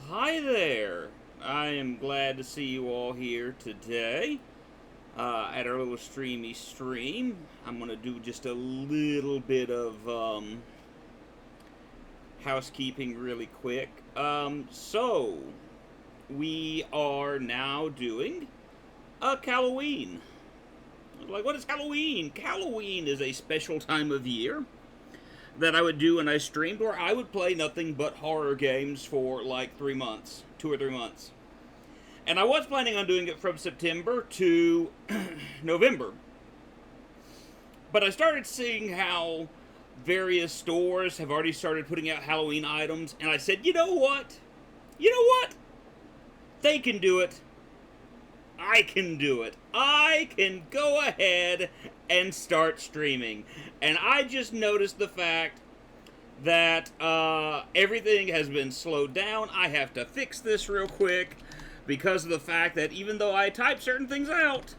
Hi there. I am glad to see you all here today at our little streamy stream. I'm going to do just a little bit of housekeeping really quick. So, we are now doing a Halloween. Like, what is Halloween? Halloween is a special time of year that I would do when I streamed where I would play nothing but horror games for like 3 months, 2 or 3 months. And I was planning on doing it from September to November. But I started seeing how various stores have already started putting out Halloween items, and I said, you know what? You know what? They can do it. I can do it. I can go ahead and start streaming. And I just noticed the fact that everything has been slowed down. I have to fix this real quick because of the fact that even though I type certain things out,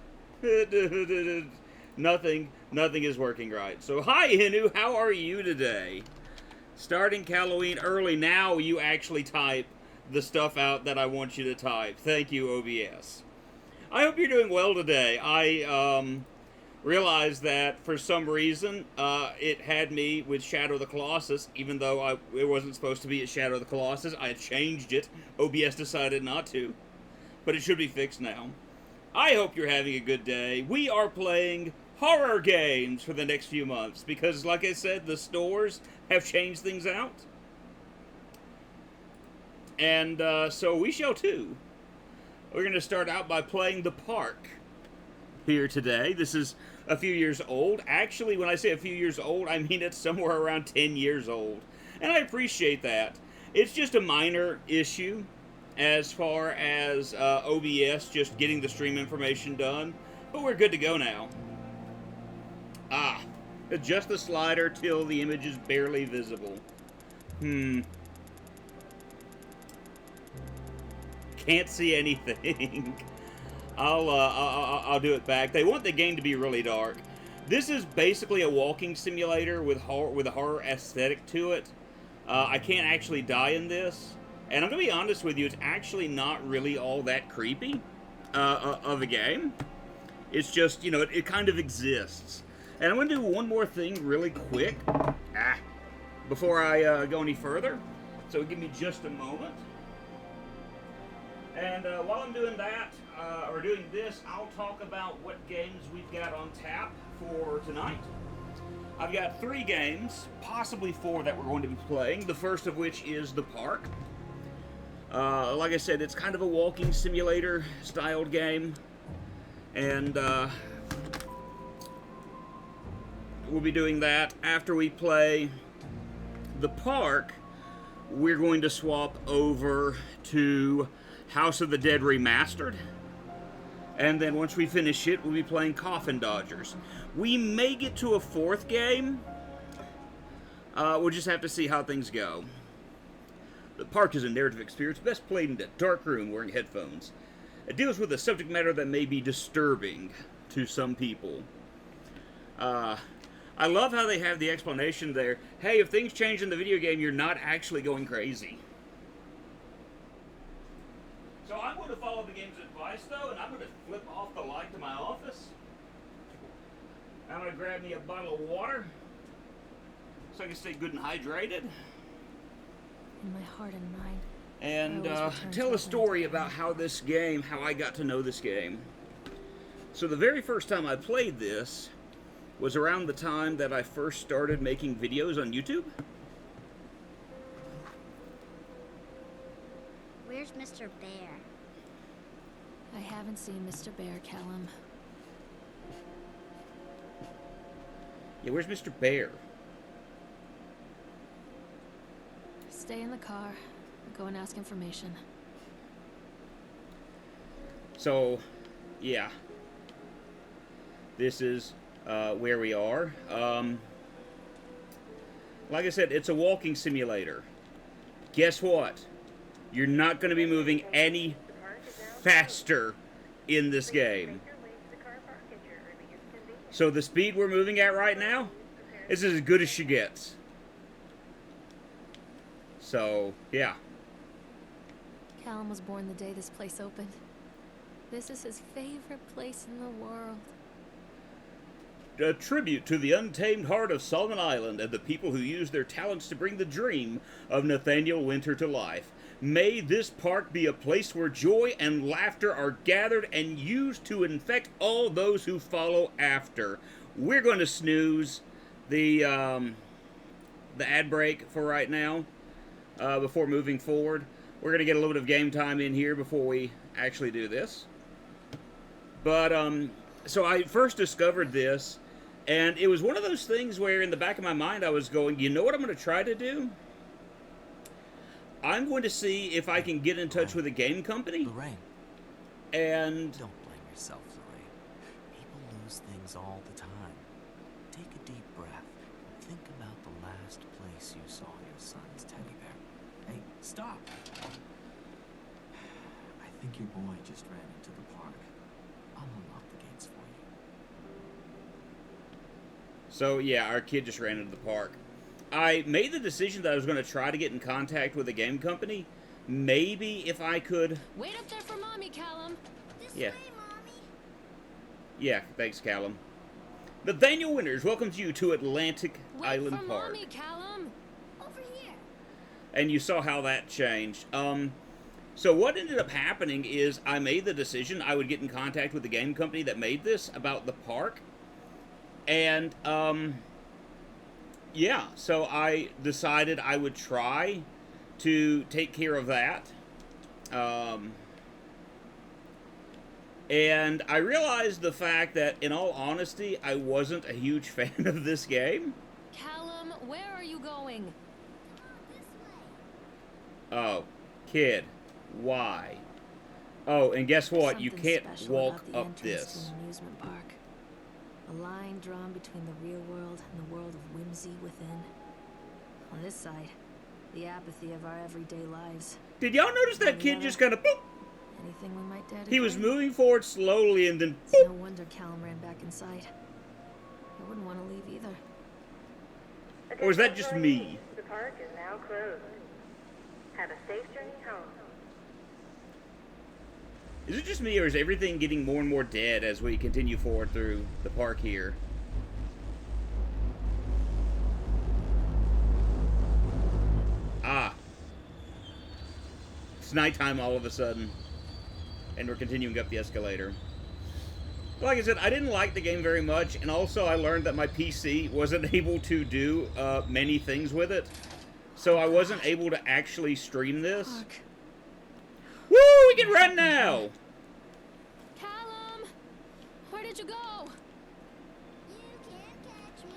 nothing is working right. So hi Hinu, how are you today? Starting Halloween early, now you actually type the stuff out that I want you to type. Thank you, OBS. I hope you're doing well today. I realized that for some reason it had me with Shadow of the Colossus, even though it wasn't supposed to be a Shadow of the Colossus. I changed it. OBS decided not to. But it should be fixed now. I hope you're having a good day. We are playing horror games for the next few months because, like I said, the stores have changed things out. And so we shall too. We're going to start out by playing The Park here today. This is a few years old. Actually, when I say a few years old, I mean it's somewhere around 10 years old. And I appreciate that. It's just a minor issue as far as OBS just getting the stream information done. But we're good to go now. Adjust the slider till the image is barely visible. Can't see anything. I'll do it back. They want the game to be really dark. This is basically a walking simulator with a horror aesthetic to it. I can't actually die in this, and I'm gonna be honest with you, it's actually not really all that creepy of a game. It's just, you know, it kind of exists. And I'm gonna do one more thing really quick before I go any further. So give me just a moment. And while I'm doing that, or doing this, I'll talk about what games we've got on tap for tonight. I've got 3 games, possibly 4 that we're going to be playing, the first of which is The Park. Like I said, it's kind of a walking simulator styled game, and we'll be doing that. After we play The Park, we're going to swap over to House of the Dead Remastered. And then once we finish it, we'll be playing Coffin Dodgers. We may get to a 4th game. We'll just have to see how things go. The Park is a narrative experience best played in a dark room wearing headphones. It deals with a subject matter that may be disturbing to some people. I love how they have the explanation there. Hey, if things change in the video game, you're not actually going crazy. So I'm going to follow the game's advice, though, and I'm going to flip off the light to my office. I'm going to grab me a bottle of water so I can stay good and hydrated. In my heart and mind. And tell a story about how I got to know this game. So the very first time I played this was around the time that I first started making videos on YouTube. Where's Mr. Bear? I haven't seen Mr. Bear, Callum. Yeah, where's Mr. Bear? Stay in the car. Go and ask information. So, yeah. This is where we are. Like I said, it's a walking simulator. Guess what? You're not going to be moving any faster in this game. So the speed we're moving at right now is as good as she gets. So, yeah. Callum was born the day this place opened. This is his favorite place in the world. A tribute to the untamed heart of Solomon Island and the people who use their talents to bring the dream of Nathaniel Winter to life. May this park be a place where joy and laughter are gathered and used to infect all those who follow after. We're going to snooze the ad break for right now before moving forward. We're going to get a little bit of game time in here before we actually do this. But, so I first discovered this, and it was one of those things where in the back of my mind I was going, you know what I'm going to try to do? I'm going to see if I can get in touch with a game company. Lorraine. And... Don't blame yourself, Lorraine. People lose things all the time. Take a deep breath and think about the last place you saw your son's teddy bear. Hey, stop! I think your boy just ran into the park. I'll unlock the gates for you. So, yeah, our kid just ran into the park. I made the decision that I was going to try to get in contact with a game company. Maybe if I could... Wait up there for Mommy, Callum. This Yeah. way, Mommy. Yeah, thanks, Callum. Nathaniel Winters welcomes you to Atlantic Wait Island for Park. Mommy, Callum. Over here. And you saw how that changed. So what ended up happening is I made the decision I would get in contact with the game company that made this about the park. And, yeah, so I decided I would try to take care of that. And I realized the fact that, in all honesty, I wasn't a huge fan of this game. Callum, where are you going? This way. Oh, kid, why? Oh, and guess what? You Something can't special walk about the up entrance this. to an amusement park. A line drawn between the real world and the world of whimsy within. On this side, the apathy of our everyday lives. Did y'all notice that kid just kind of boop? Anything we might dare to He was dream. moving forward slowly and then It's boop. no wonder Callum ran back inside. I wouldn't want to leave either. Or is that just me? The park is now closed. Have a safe journey home. Is it just me, or is everything getting more and more dead as we continue forward through the park here? Ah. It's nighttime all of a sudden. And we're continuing up the escalator. Like I said, I didn't like the game very much, and also I learned that my PC wasn't able to do many things with it. So I wasn't able to actually stream this. Park. Woo! We can run now! Callum! Where did you go? You can't catch me.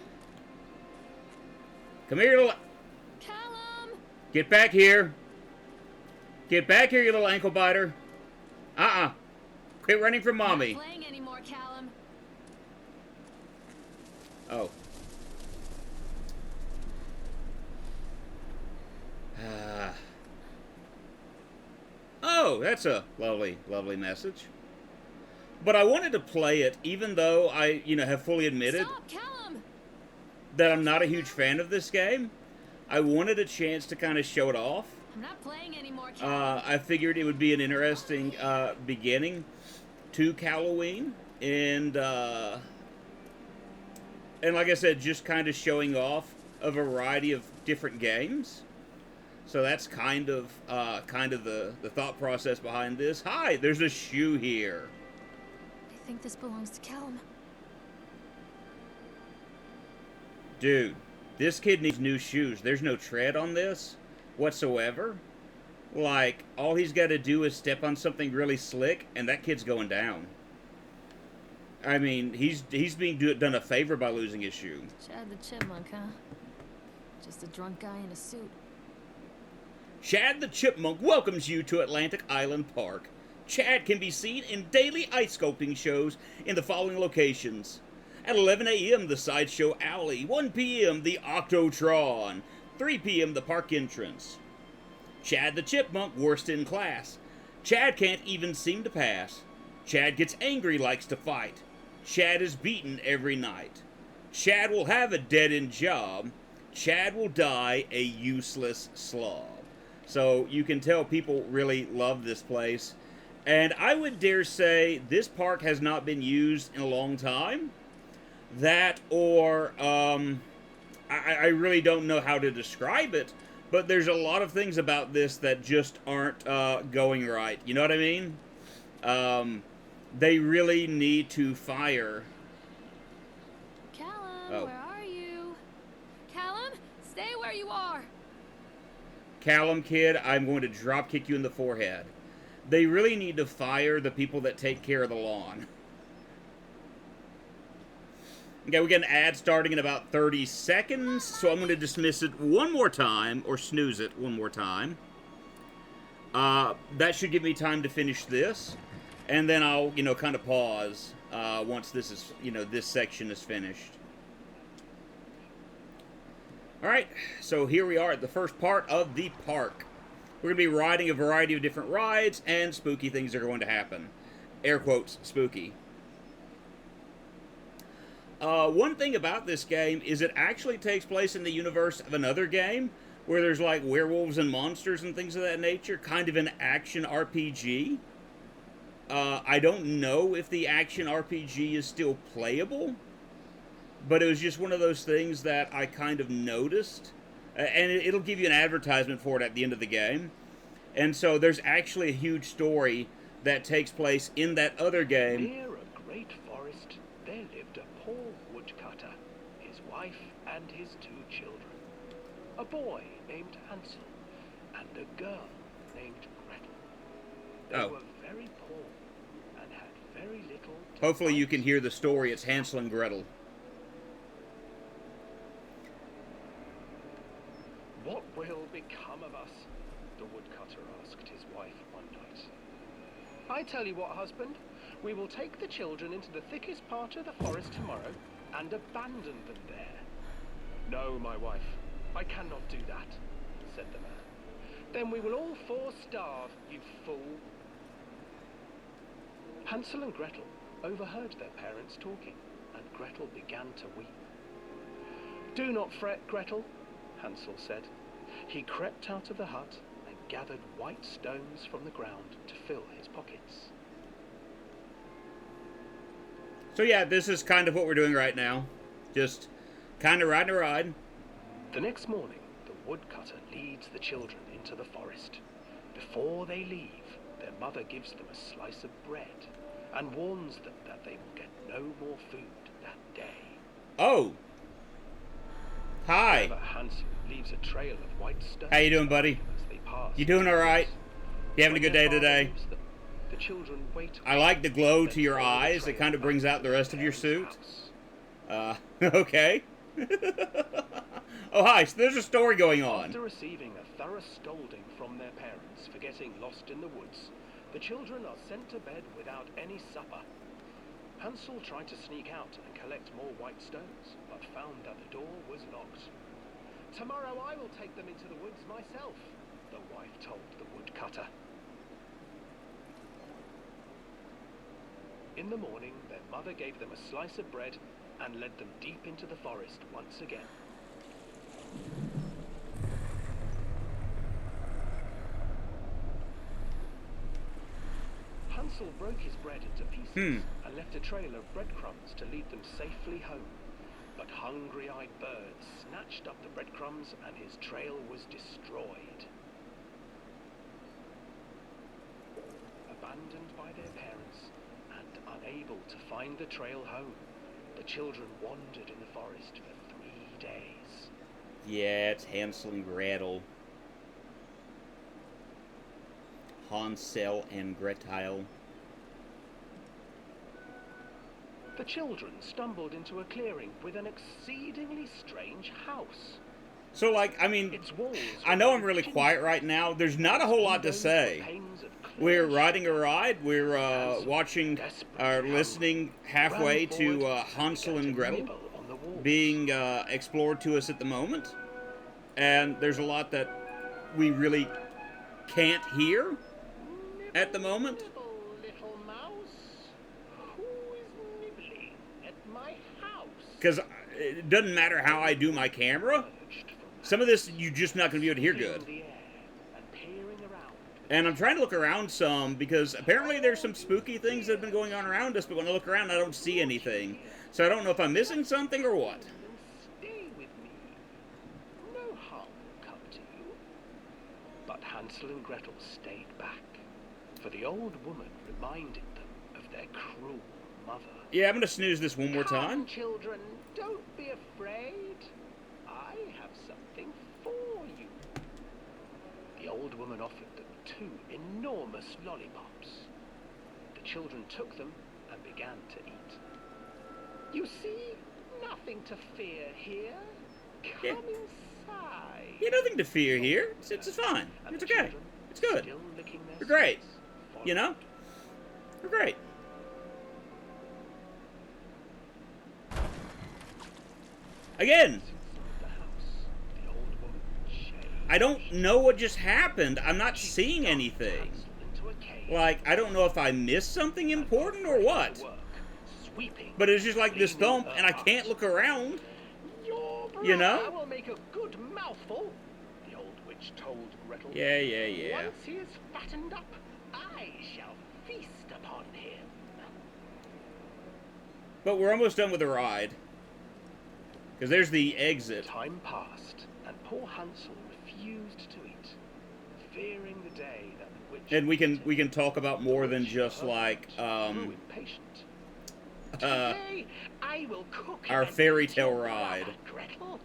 Come here, little... Callum! Get back here. Get back here, you little ankle biter. Uh-uh. Quit running from mommy. Not playing anymore, Callum. Oh. Oh, that's a lovely, lovely message. But I wanted to play it, even though I, have fully admitted Stop, Callum! that I'm not a huge fan of this game. I wanted a chance to kind of show it off. I'm not playing anymore, Callum. I figured it would be an interesting beginning to Halloween, and like I said, just kind of showing off a variety of different games. So that's kind of the thought process behind this. Hi, there's a shoe here. I think this belongs to Callum. Dude, this kid needs new shoes. There's no tread on this whatsoever. Like, all he's got to do is step on something really slick, and that kid's going down. I mean, he's being done a favor by losing his shoe. Chad the Chipmunk, huh? Just a drunk guy in a suit. Chad the Chipmunk welcomes you to Atlantic Island Park. Chad can be seen in daily ice sculpting shows in the following locations. At 11 a.m., the Sideshow Alley. 1 p.m., the Octotron. 3 p.m., the park entrance. Chad the Chipmunk, worst in class. Chad can't even seem to pass. Chad gets angry, likes to fight. Chad is beaten every night. Chad will have a dead-end job. Chad will die a useless slob. So you can tell people really love this place. And I would dare say this park has not been used in a long time. That or I really don't know how to describe it, but there's a lot of things about this that just aren't going right. You know what I mean? They really need to fire. Callum, Oh. where are you? Callum, stay where you are. Callum, kid, I'm going to drop kick you in the forehead. They really need to fire the people that take care of the lawn. Okay, we get an ad starting in about 30 seconds, so I'm going to dismiss it one more time, or snooze it one more time. That should give me time to finish this, and then I'll, kind of pause once this is, this section is finished. Alright, so here we are at the first part of the park. We're going to be riding a variety of different rides, and spooky things are going to happen. Air quotes, spooky. One thing about this game is it actually takes place in the universe of another game, where there's like werewolves and monsters and things of that nature, kind of an action RPG. I don't know if the action RPG is still playable, but it was just one of those things that I kind of noticed. And it'll give you an advertisement for it at the end of the game. And so there's actually a huge story that takes place in that other game. Near a great forest, there lived a poor woodcutter, his wife and his 2 children. A boy named Hansel and a girl named Gretel. They Oh. were very poor and had very little to Hopefully you fight. can hear the story. It's Hansel and Gretel. What will become of us? The woodcutter asked his wife one night. I tell you what, husband, we will take the children into the thickest part of the forest tomorrow and abandon them there. No, my wife, I cannot do that, said the man. Then we will all 4 starve, you fool. Hansel and Gretel overheard their parents talking, and Gretel began to weep. Do not fret, Gretel, Hansel said. He crept out of the hut and gathered white stones from the ground to fill his pockets. So yeah, this is kind of what we're doing right now. Just kind of riding a ride. The next morning, the woodcutter leads the children into the forest. Before they leave, their mother gives them a slice of bread and warns them that they will get no more food that day. Oh. Hi. However, Hansel leaves a trail of white stones. How you doing, buddy? As they pass You doing all right? You having a When good their day father today? leaves them, the children wait. I like the glow to Then your follow the eyes. It trail kind of brings back out the to rest of your parents' suit. house. Okay. Oh, hi. So there's a story going on. After receiving a thorough scolding from their parents for getting lost in the woods, the children are sent to bed without any supper. Hansel tried to sneak out and collect more white stones, but found that the door was locked. Tomorrow I will take them into the woods myself, the wife told the woodcutter. In the morning, their mother gave them a slice of bread and led them deep into the forest once again. Hansel broke his bread into pieces and left a trail of breadcrumbs to lead them safely home. But hungry-eyed birds snatched up the breadcrumbs and his trail was destroyed. Abandoned by their parents and unable to find the trail home, the children wandered in the forest for 3 days. Yeah, it's Hansel and Gretel. Hansel and Gretel. The children stumbled into a clearing with an exceedingly strange house. So, like, I mean, Its walls I were know made I'm of really ginseng. quiet right now. There's not a whole lot to Windows say. were panes of clear We're riding a sheet. ride. We're Hansel, watching, desperately listening halfway ran to forward Hansel began and to Gretel nibble on the walls. being explored to us at the moment. And there's a lot that we really can't hear at the moment. Nibble, little mouse. Who is nibbling at my house? Because it doesn't matter how I do my camera. Emerged from Some of this you're just not going to be able to hear filled good. the air and And I'm trying to look around some, because apparently there's some spooky things that have been going on around us, but when I look around, I don't see anything. So I don't know if I'm missing something or what. Stay with me. No harm will come to you. But Hansel and Gretel stayed back, for the old woman reminded them of their cruel mother. Yeah, I'm going to snooze this one more Come, time. children, don't be afraid. I have something for you. The old woman offered them 2 enormous lollipops. The children took them and began to eat. You see, nothing to fear here. Come Yeah. inside. Yeah, nothing to fear here. It's fine. And It's the okay. children, It's good. still licking their You're great. sticks, You know? followed. We're great. Again, Inside the house, the old woman changed. I don't know what just happened. I'm not She seeing stuffed anything. Hansel into a cage Like, I don't know if I missed something and important or got ready what. to work, sweeping, But it's just like this cleaning thump, her and I up. can't look around. Your You know? brother will make a good mouthful, the old witch told Gretel. Yeah. Once he is fattened up, I shall feast upon him. But we're almost done with the ride. Because there's the exit. Time passed, and poor Hansel refused to eat, fearing the day that the witch. And would eat we him. can talk about more The than witch, just her like heart grew impatient. uh Today, I will cook our and fairy eat your tale ride. brother, Gretel.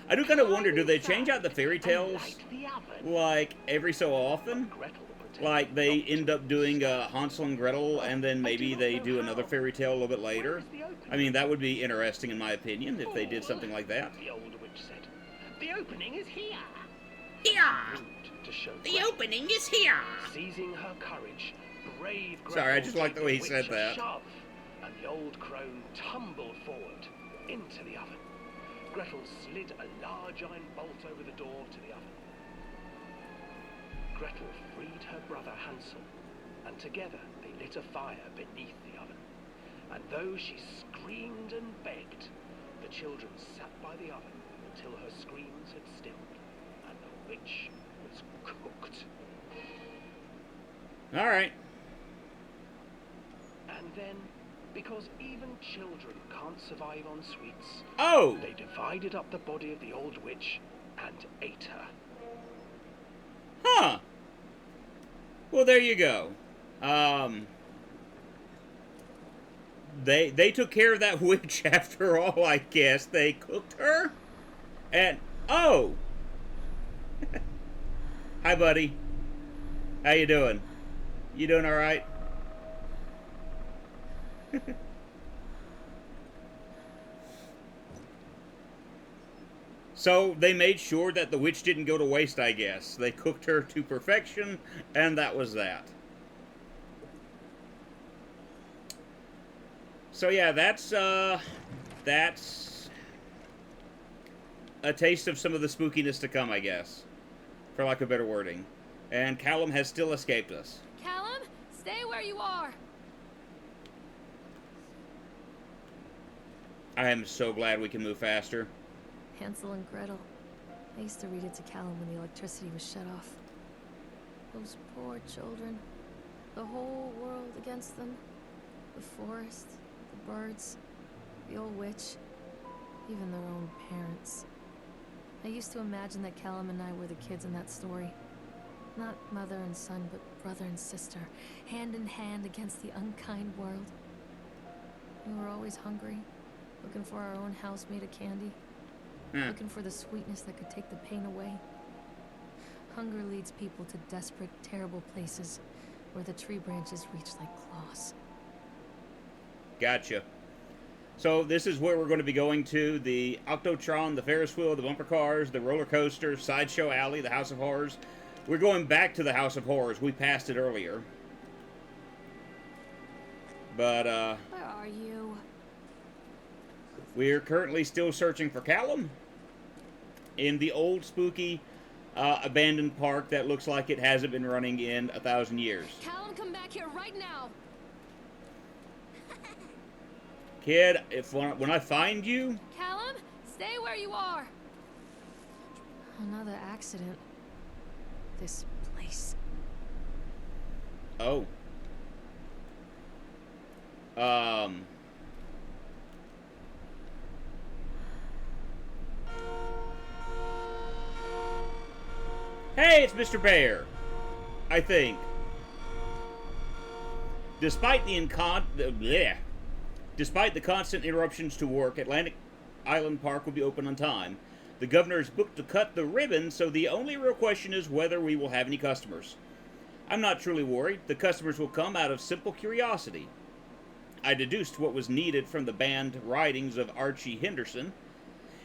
I do kind of wonder, do Come they change out the inside fairy and tales light the oven. like every so often? Gretel pretended Like they not to end up doing understand. Hansel and Gretel, and then maybe they do another fairy tale a little bit Where later. is the opening? I mean, that would be interesting in my opinion if they did something like that. The old witch said, "The opening is here." Here! Rude to show The Gretel. opening is here! Seizing her courage, brave Gretel Sorry, I just like the gave way he witch said a that. shove, and the old crone tumbled forward into the oven. Gretel slid a large iron bolt over the door to the oven. Gretel freed her brother Hansel, and together they lit a fire beneath the oven. And though she screamed and begged, the children sat by the oven until her screams had stilled, and the witch was cooked. Alright. And then, because even children can't survive on sweets, Oh! they divided up the body of the old witch and ate her. Huh. Well, there you go. They took care of that witch after all, I guess. They cooked her? And, oh! Hi, buddy. How you doing? You doing alright? So, they made sure that the witch didn't go to waste, I guess. They cooked her to perfection, and that was that. So yeah, that's a taste of some of the spookiness to come, I guess. For lack of better wording. And Callum has still escaped us. Callum, stay where you are. I am so glad we can move faster. Hansel and Gretel. I used to read it to Callum when the electricity was shut off. Those poor children. The whole world against them. The forest, the birds, the old witch, even their own parents. I used to imagine that Callum and I were the kids in that story. Not mother and son, but brother and sister, hand in hand against the unkind world. We were always hungry, looking for our own house made of candy. Looking for the sweetness that could take the pain away. Hunger leads people to desperate, terrible places where the tree branches reach like claws. Gotcha. So this is where we're going to be going to. The Octotron, the Ferris wheel, the bumper cars, the roller coaster, Sideshow Alley, the House of Horrors. We're going back to the House of Horrors. We passed it earlier. But, Where are you? we're currently still searching for Callum in the old spooky abandoned park that looks like it hasn't been running in 1,000 years. Callum, come back here right now! Kid, when I find you, Callum, stay where you are! Another accident. This place. Oh. Hey, it's Mr. Bear. I think. Despite the constant interruptions to work, Atlantic Island Park will be open on time. The governor is booked to cut the ribbon, so the only real question is whether we will have any customers. I'm not truly worried. The customers will come out of simple curiosity. I deduced what was needed from the banned writings of Archie Henderson.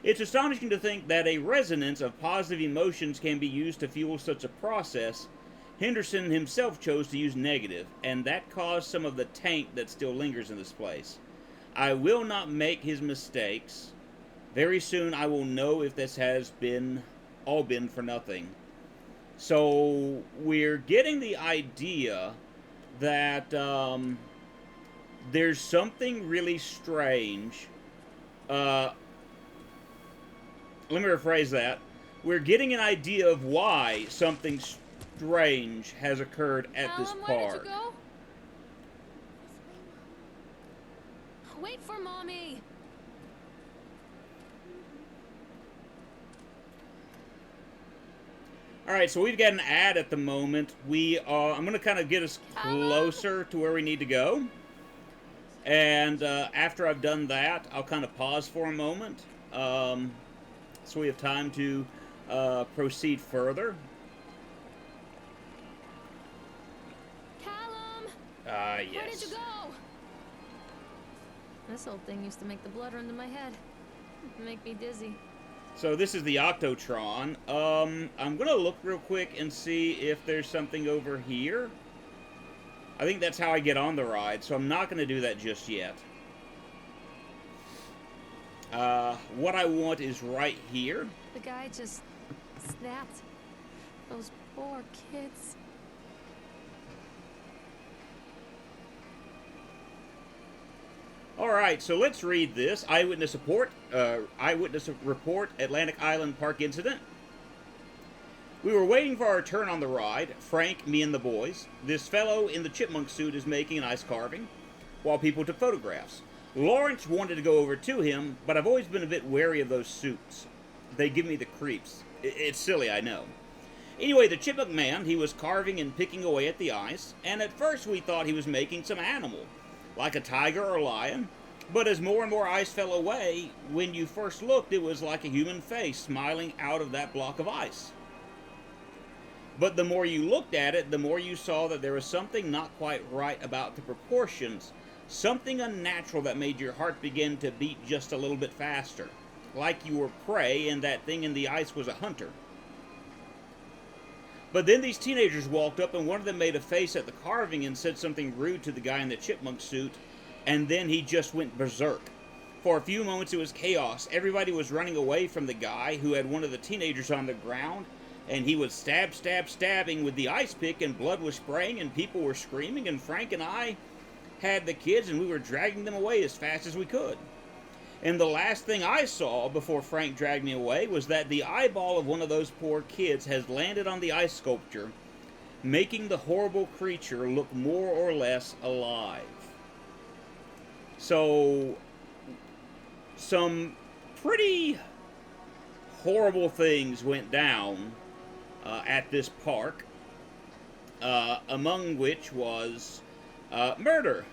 It's astonishing to think that a resonance of positive emotions can be used to fuel such a process. Henderson himself chose to use negative, and that caused some of the taint that still lingers in this place. I will not make his mistakes. Very soon I will know if this has all been for nothing. So we're getting the idea that there's something really strange. Let me rephrase that. We're getting an idea of why something strange has occurred at this Callum, park. where did you go? Wait for Mommy. Alright, so we've got an ad at the moment. I'm going to kind of get us closer to where we need to go. And after I've done that, I'll kind of pause for a moment. So we have time to proceed further. Callum, Yes. where did you go? This old thing used to make the blood run to my head. Make me dizzy. So this is the Octotron. I'm going to look real quick and see if there's something over here. I think that's how I get on the ride, so I'm not going to do that just yet. What I want is right here. The guy just snapped. Those poor kids. Alright, so let's read this. Eyewitness report, Atlantic Island Park incident. We were waiting for our turn on the ride, Frank, me, and the boys. This fellow in the chipmunk suit is making an ice carving, while people took photographs. Lawrence wanted to go over to him, but I've always been a bit wary of those suits. They give me the creeps. It's silly, I know. Anyway, the chipmunk man, he was carving and picking away at the ice, and at first we thought he was making some animal, like a tiger or lion. But as more and more ice fell away, when you first looked, it was like a human face smiling out of that block of ice. But the more you looked at it, the more you saw that there was something not quite right about the proportions. Something unnatural that made your heart begin to beat just a little bit faster. Like you were prey and that thing in the ice was a hunter. But then these teenagers walked up and one of them made a face at the carving and said something rude to the guy in the chipmunk suit. And then he just went berserk. For a few moments it was chaos. Everybody was running away from the guy who had one of the teenagers on the ground. And he was stabbing with the ice pick, and blood was spraying, and people were screaming, and Frank and I had the kids, and we were dragging them away as fast as we could. And the last thing I saw before Frank dragged me away was that the eyeball of one of those poor kids has landed on the ice sculpture, making the horrible creature look more or less alive. So, some pretty horrible things went down at this park, among which was murder.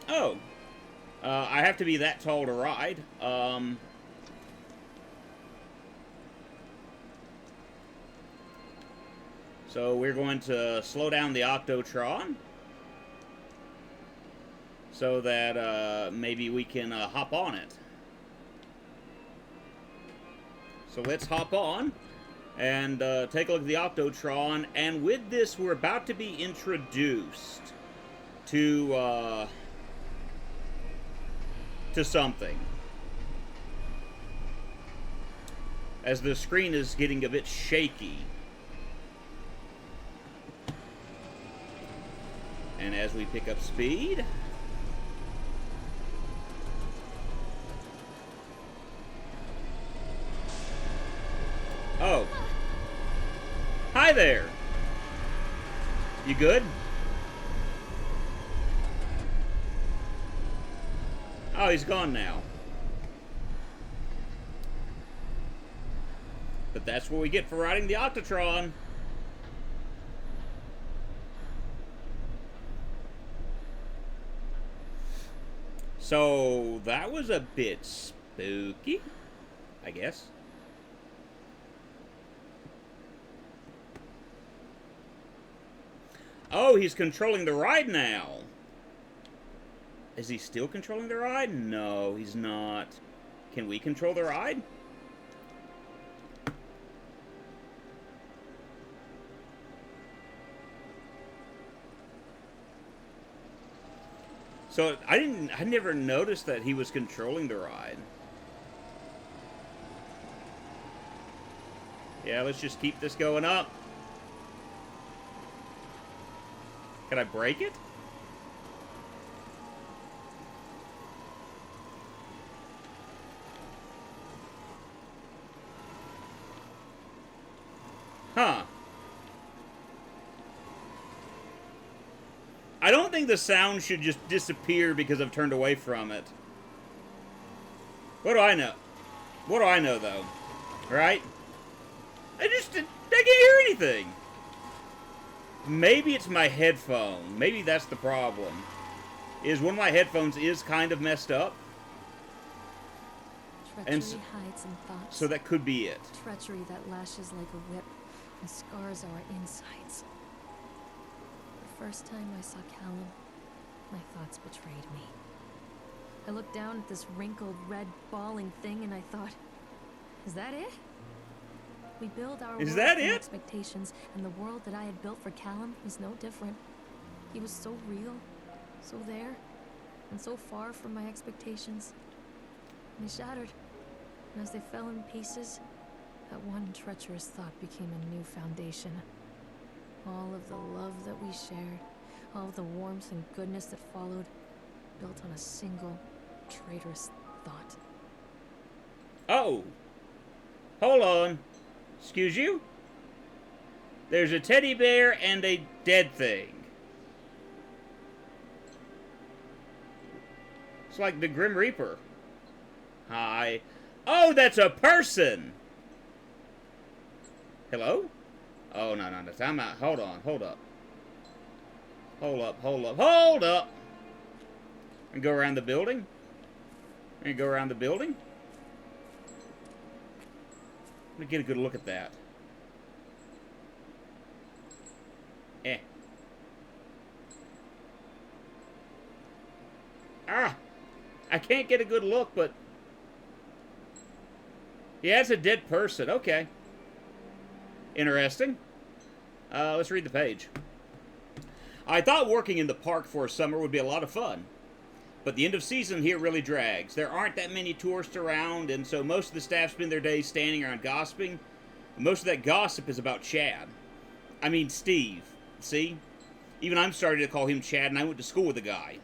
Oh, I have to be that tall to ride. So we're going to slow down the Octotron so that maybe we can hop on it. So let's hop on and take a look at the Octotron. And with this, we're about to be introduced to something. As the screen is getting a bit shaky. And as we pick up speed, oh, Hi there. You good? Oh, he's gone now. But that's what we get for riding the Octotron. So, that was a bit spooky, I guess. Oh, he's controlling the ride now. Is he still controlling the ride? No, he's not. Can we control the ride? So I never noticed that he was controlling the ride. Yeah, let's just keep this going up. Can I break it? Huh. I don't think the sound should just disappear because I've turned away from it. What do I know? What do I know, though? Right? I can't hear anything. Maybe it's my headphone. Maybe that's the problem. Is one of my headphones is kind of messed up. Treachery hides in thoughts. So that could be it. Treachery that lashes like a whip and scars our insides. The first time I saw Callum, my thoughts betrayed me. I looked down at this wrinkled, red, bawling thing and I thought, is that it? We build our Is world that from it? expectations, and the world that I had built for Callum was no different. He was so real, so there, and so far from my expectations. And they shattered, and as they fell in pieces, that one treacherous thought became a new foundation. All of the love that we shared, all of the warmth and goodness that followed, built on a single, traitorous thought. Oh! Hold on. Excuse you? There's a teddy bear and a dead thing. It's like the Grim Reaper. Hi. Oh, that's a person! Hello? Oh, no. Time out. Hold on. Hold up. Hold up! And go around the building? Let me get a good look at that. Ah! I can't get a good look, but... yeah, it's a dead person. Okay. Interesting. Let's read the page. I thought working in the park for a summer would be a lot of fun. But the end of season here really drags. There aren't that many tourists around, and so most of the staff spend their days standing around gossiping. Most of that gossip is about Chad. I mean, Steve. See? Even I'm starting to call him Chad, and I went to school with the guy.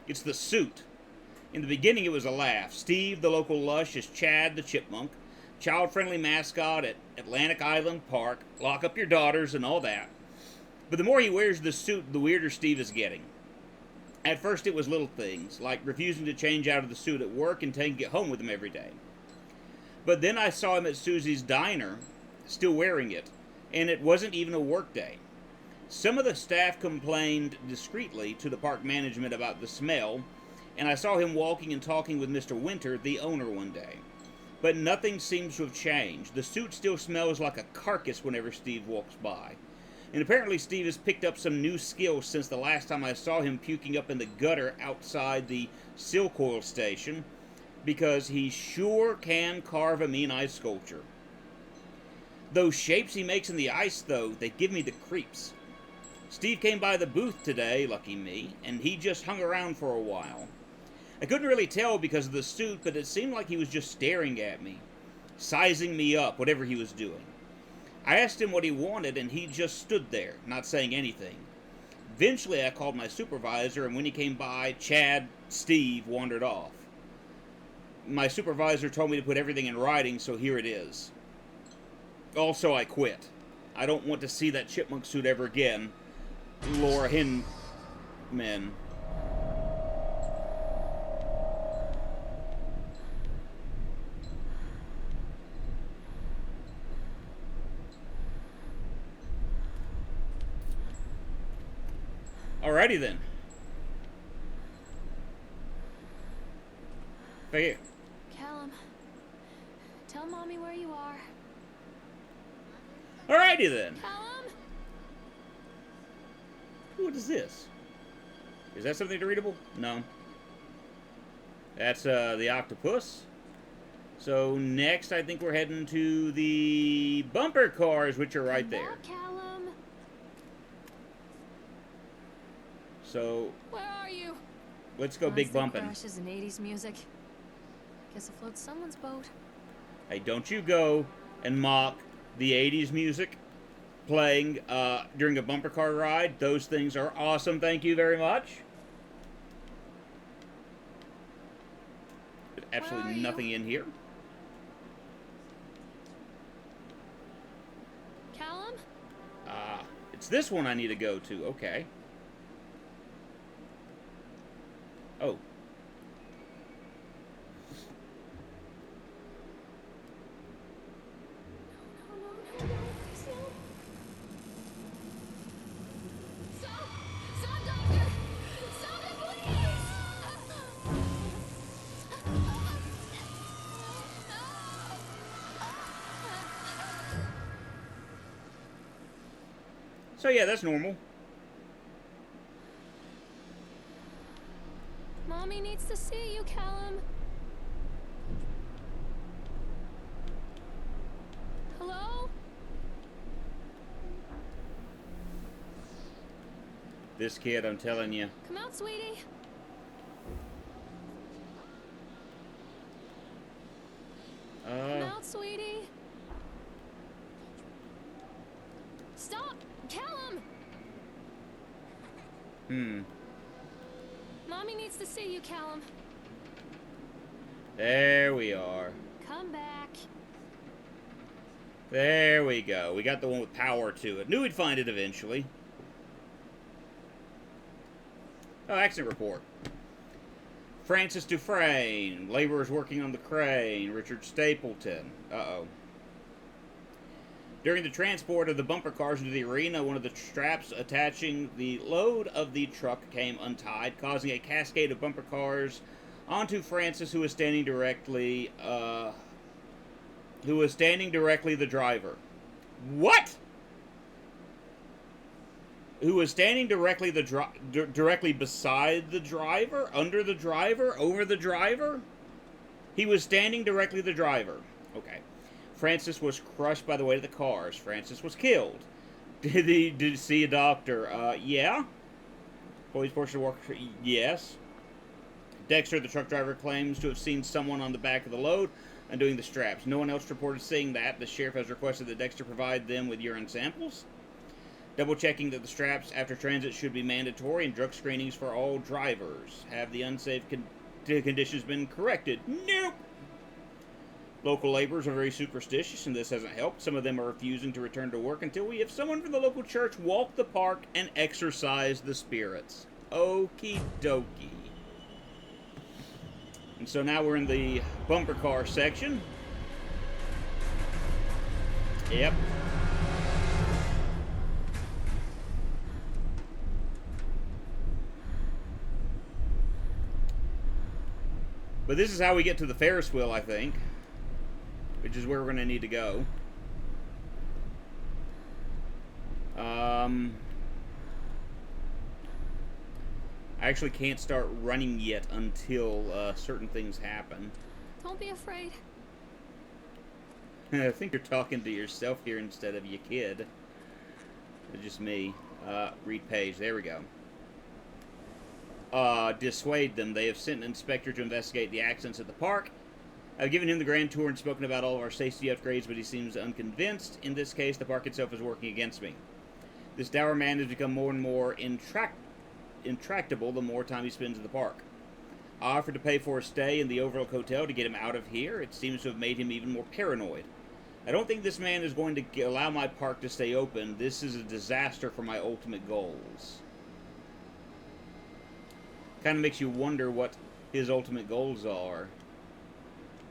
It's the suit. In the beginning, it was a laugh. Steve, the local lush, is Chad, the chipmunk. Child-friendly mascot at Atlantic Island Park. Lock up your daughters and all that. But the more he wears the suit, the weirder Steve is getting. At first, it was little things, like refusing to change out of the suit at work and taking it home with him every day. But then I saw him at Susie's diner, still wearing it, and it wasn't even a work day. Some of the staff complained discreetly to the park management about the smell, and I saw him walking and talking with Mr. Winter, the owner, one day. But nothing seems to have changed. The suit still smells like a carcass whenever Steve walks by. And apparently Steve has picked up some new skills since the last time I saw him puking up in the gutter outside the silk oil station, because he sure can carve a mean ice sculpture. Those shapes he makes in the ice, though, they give me the creeps. Steve came by the booth today, lucky me, and he just hung around for a while. I couldn't really tell because of the suit, but it seemed like he was just staring at me, sizing me up, whatever he was doing. I asked him what he wanted, and he just stood there, not saying anything. Eventually, I called my supervisor, and when he came by, Steve wandered off. My supervisor told me to put everything in writing, so here it is. Also, I quit. I don't want to see that chipmunk suit ever again. Laura Hinman. Alrighty then. Hey. Callum, tell Mommy where you are. Alrighty then. Callum? What is this? Is that something to readable? No. That's the octopus. So next, I think we're heading to the bumper cars, which are right Come there. back, Callum. So Where are you? let's go big Constant bumping. crashes and 80s music. Guess it floats someone's boat. Hey, don't you go and mock the 80s music playing during a bumper car ride. Those things are awesome. Thank you very much. There's absolutely are you? nothing in here. Callum? It's this one I need to go to. Okay. Oh. Stop! Stop, Doctor! Stop it, please! So yeah, that's normal. Mommy needs to see you, Callum. Hello? This kid, I'm telling you. Come out, sweetie. Come out, sweetie. Stop! Callum! Mommy needs to see you, Callum. There we are. Come back. There we go. We got the one with power to it. Knew we'd find it eventually. Oh, accident report. Francis Dufresne. Laborers working on the crane. Richard Stapleton. Uh-oh. During the transport of the bumper cars into the arena, one of the straps attaching the load of the truck came untied, causing a cascade of bumper cars onto Francis, who was standing directly the driver. What? Who was standing directly directly beside the driver, under the driver, over the driver? He was standing directly the driver. Okay. Francis was crushed by the weight of the cars. Francis was killed. Did he see a doctor? Yeah. Police portion of work? Yes. Dexter, the truck driver, claims to have seen someone on the back of the load undoing the straps. No one else reported seeing that. The sheriff has requested that Dexter provide them with urine samples. Double-checking that the straps after transit should be mandatory and drug screenings for all drivers. Have the unsafe conditions been corrected? Nope. Local laborers are very superstitious, and this hasn't helped. Some of them are refusing to return to work until we have someone from the local church walk the park and exorcise the spirits. Okie dokie. And so now we're in the bumper car section. Yep. But this is how we get to the Ferris wheel, I think. Which is where we're going to need to go. I actually can't start running yet until certain things happen. Don't be afraid. I think you're talking to yourself here instead of your kid. It's just me. Read page. There we go. Dissuade them. They have sent an inspector to investigate the accidents at the park. I've given him the grand tour and spoken about all of our safety upgrades, but he seems unconvinced. In this case, the park itself is working against me. This dour man has become more and more intractable the more time he spends in the park. I offered to pay for a stay in the Overlook Hotel to get him out of here. It seems to have made him even more paranoid. I don't think this man is going to allow my park to stay open. This is a disaster for my ultimate goals. Kind of makes you wonder what his ultimate goals are.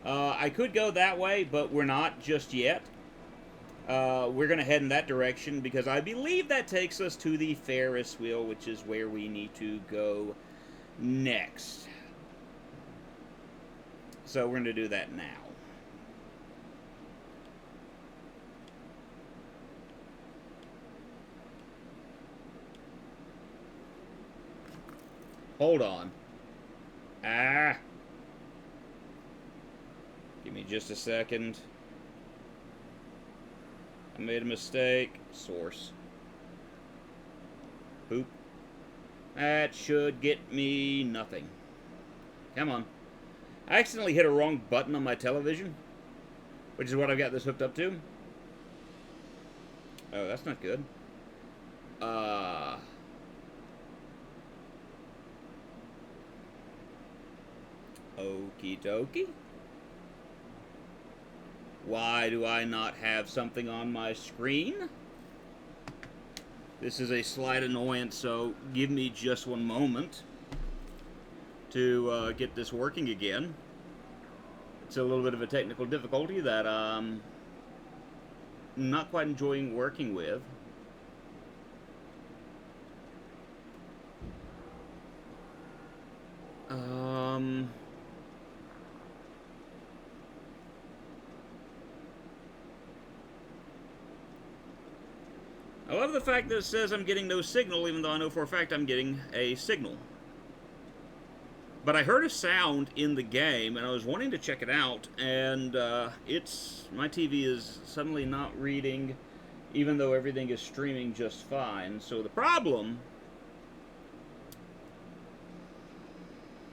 I could go that way, but we're not just yet. We're going to head in that direction because I believe that takes us to the Ferris wheel, which is where we need to go next. So we're going to do that now. Hold on. Ah. Give me just a second. I made a mistake. Source. Boop. That should get me nothing. Come on. I accidentally hit a wrong button on my television, which is what I've got this hooked up to. Oh, that's not good. Okie dokie. Why do I not have something on my screen? This is a slight annoyance, so give me just one moment to get this working again. It's a little bit of a technical difficulty that I'm not quite enjoying working with. I love the fact that it says I'm getting no signal, even though I know for a fact I'm getting a signal. But I heard a sound in the game, and I was wanting to check it out, and my TV is suddenly not reading, even though everything is streaming just fine. So the problem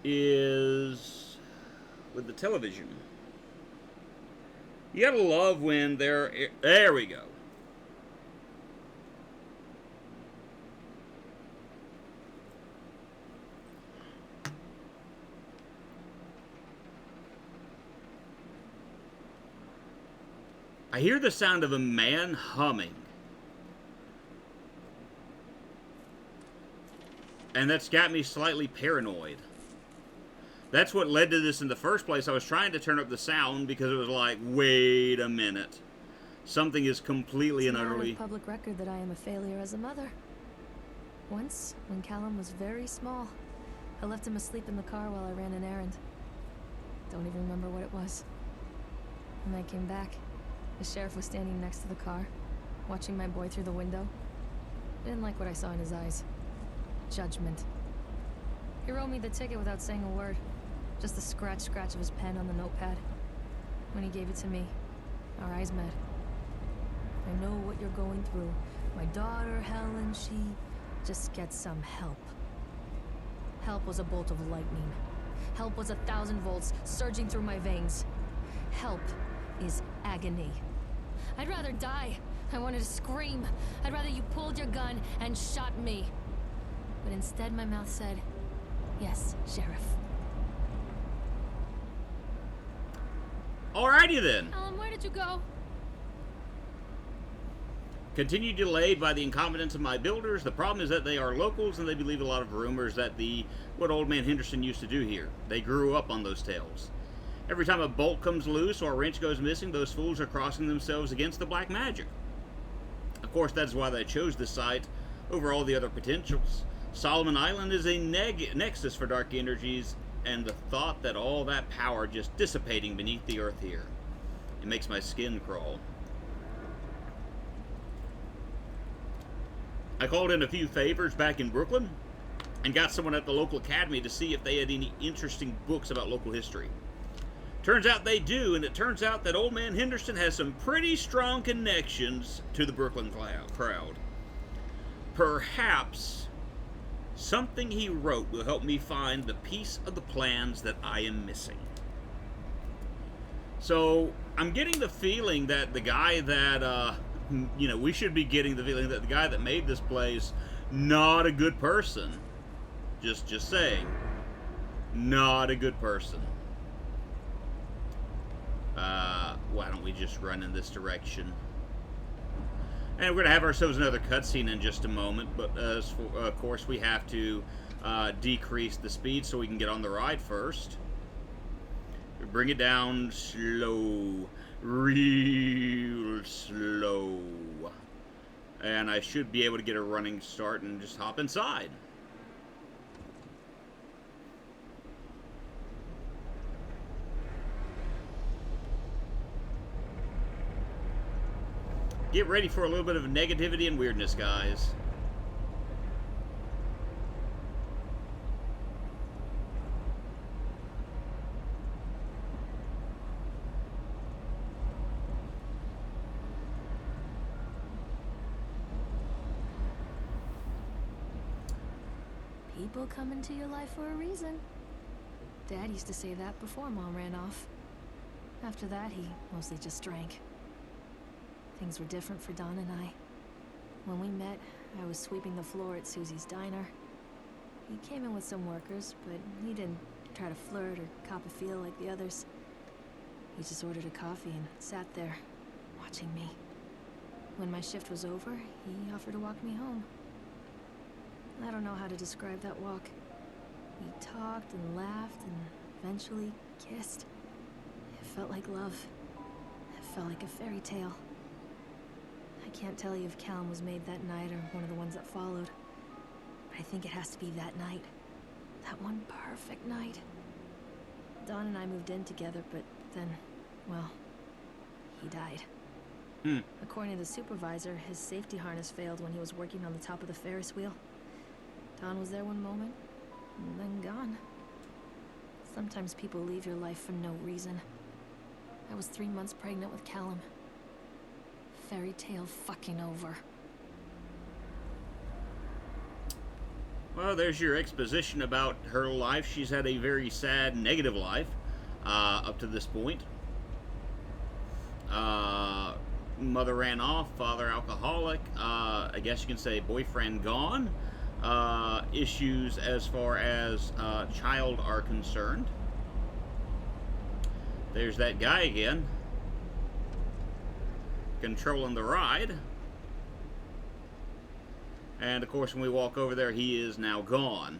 is with the television. You gotta love when there we go. I hear the sound of a man humming. And that's got me slightly paranoid. That's what led to this in the first place. I was trying to turn up the sound because it was like, wait a minute. Something is completely and utterly... It's public record that I am a failure as a mother. Once, when Callum was very small, I left him asleep in the car while I ran an errand. Don't even remember what it was. When I came back, the sheriff was standing next to the car, watching my boy through the window. I didn't like what I saw in his eyes. Judgment. He wrote me the ticket without saying a word. Just the scratch of his pen on the notepad. When he gave it to me, our eyes met. I know what you're going through. My daughter, Helen, she just gets some help. Help was a bolt of lightning. Help was 1,000 volts surging through my veins. Help is agony. I'd rather die. I wanted to scream. I'd rather you pulled your gun and shot me. But instead my mouth said, yes, Sheriff. Alrighty then. Alan, where did you go? Continued delayed by the incompetence of my builders. The problem is that they are locals and they believe a lot of rumors that what Old Man Henderson used to do here. They grew up on those tales. Every time a bolt comes loose or a wrench goes missing, those fools are crossing themselves against the black magic. Of course, that's why they chose this site over all the other potentials. Solomon Island is a nexus for dark energies, and the thought that all that power just dissipating beneath the earth here, it makes my skin crawl. I called in a few favors back in Brooklyn and got someone at the local academy to see if they had any interesting books about local history. Turns out they do, and it turns out that Old Man Henderson has some pretty strong connections to the Brooklyn crowd. Perhaps something he wrote will help me find the piece of the plans that I am missing. So, I'm getting the feeling that the guy that, we should be getting the feeling that the guy that made this place, not a good person. Just saying. Not a good person. Why don't we just run in this direction? And we're going to have ourselves another cutscene in just a moment, but of course we have to decrease the speed so we can get on the ride first. Bring it down slow, real slow. And I should be able to get a running start and just hop inside. Get ready for a little bit of negativity and weirdness, guys. People come into your life for a reason. Dad used to say that before Mom ran off. After that, he mostly just drank. Things were different for Don and I. When we met, I was sweeping the floor at Susie's diner. He came in with some workers, but he didn't try to flirt or cop a feel like the others. He just ordered a coffee and sat there, watching me. When my shift was over, he offered to walk me home. I don't know how to describe that walk. We talked and laughed and eventually kissed. It felt like love. It felt like a fairy tale. I can't tell you if Callum was made that night or one of the ones that followed. But I think it has to be that night. That one perfect night. Don and I moved in together, but then, well, he died. According to the supervisor, his safety harness failed when he was working on the top of the Ferris wheel. Don was there one moment, and then gone. Sometimes people leave your life for no reason. I was 3 months pregnant with Callum. Fairy tale fucking over. Well, there's your exposition about her life. She's had a very sad, negative life up to this point. Mother ran off, father alcoholic, I guess you can say boyfriend gone. Issues as far as child are concerned. There's that guy again, controlling the ride. And of course when we walk over there, he is now gone.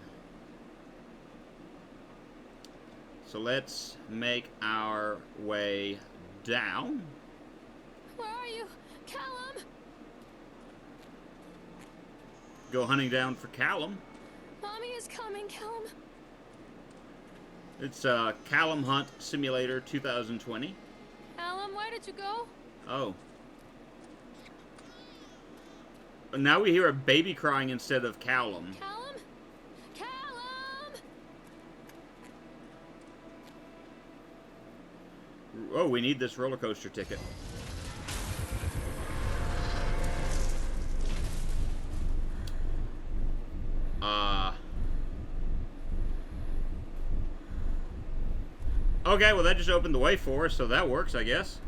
So let's make our way down. Where are you, Callum? Go hunting down for Callum. Mommy is coming, Callum. It's Callum Hunt Simulator 2020. Callum, where did you go? Oh. Now we hear a baby crying instead of Callum. Callum? Callum! Oh, we need this roller coaster ticket. Okay, well that just opened the way for us, so that works, I guess.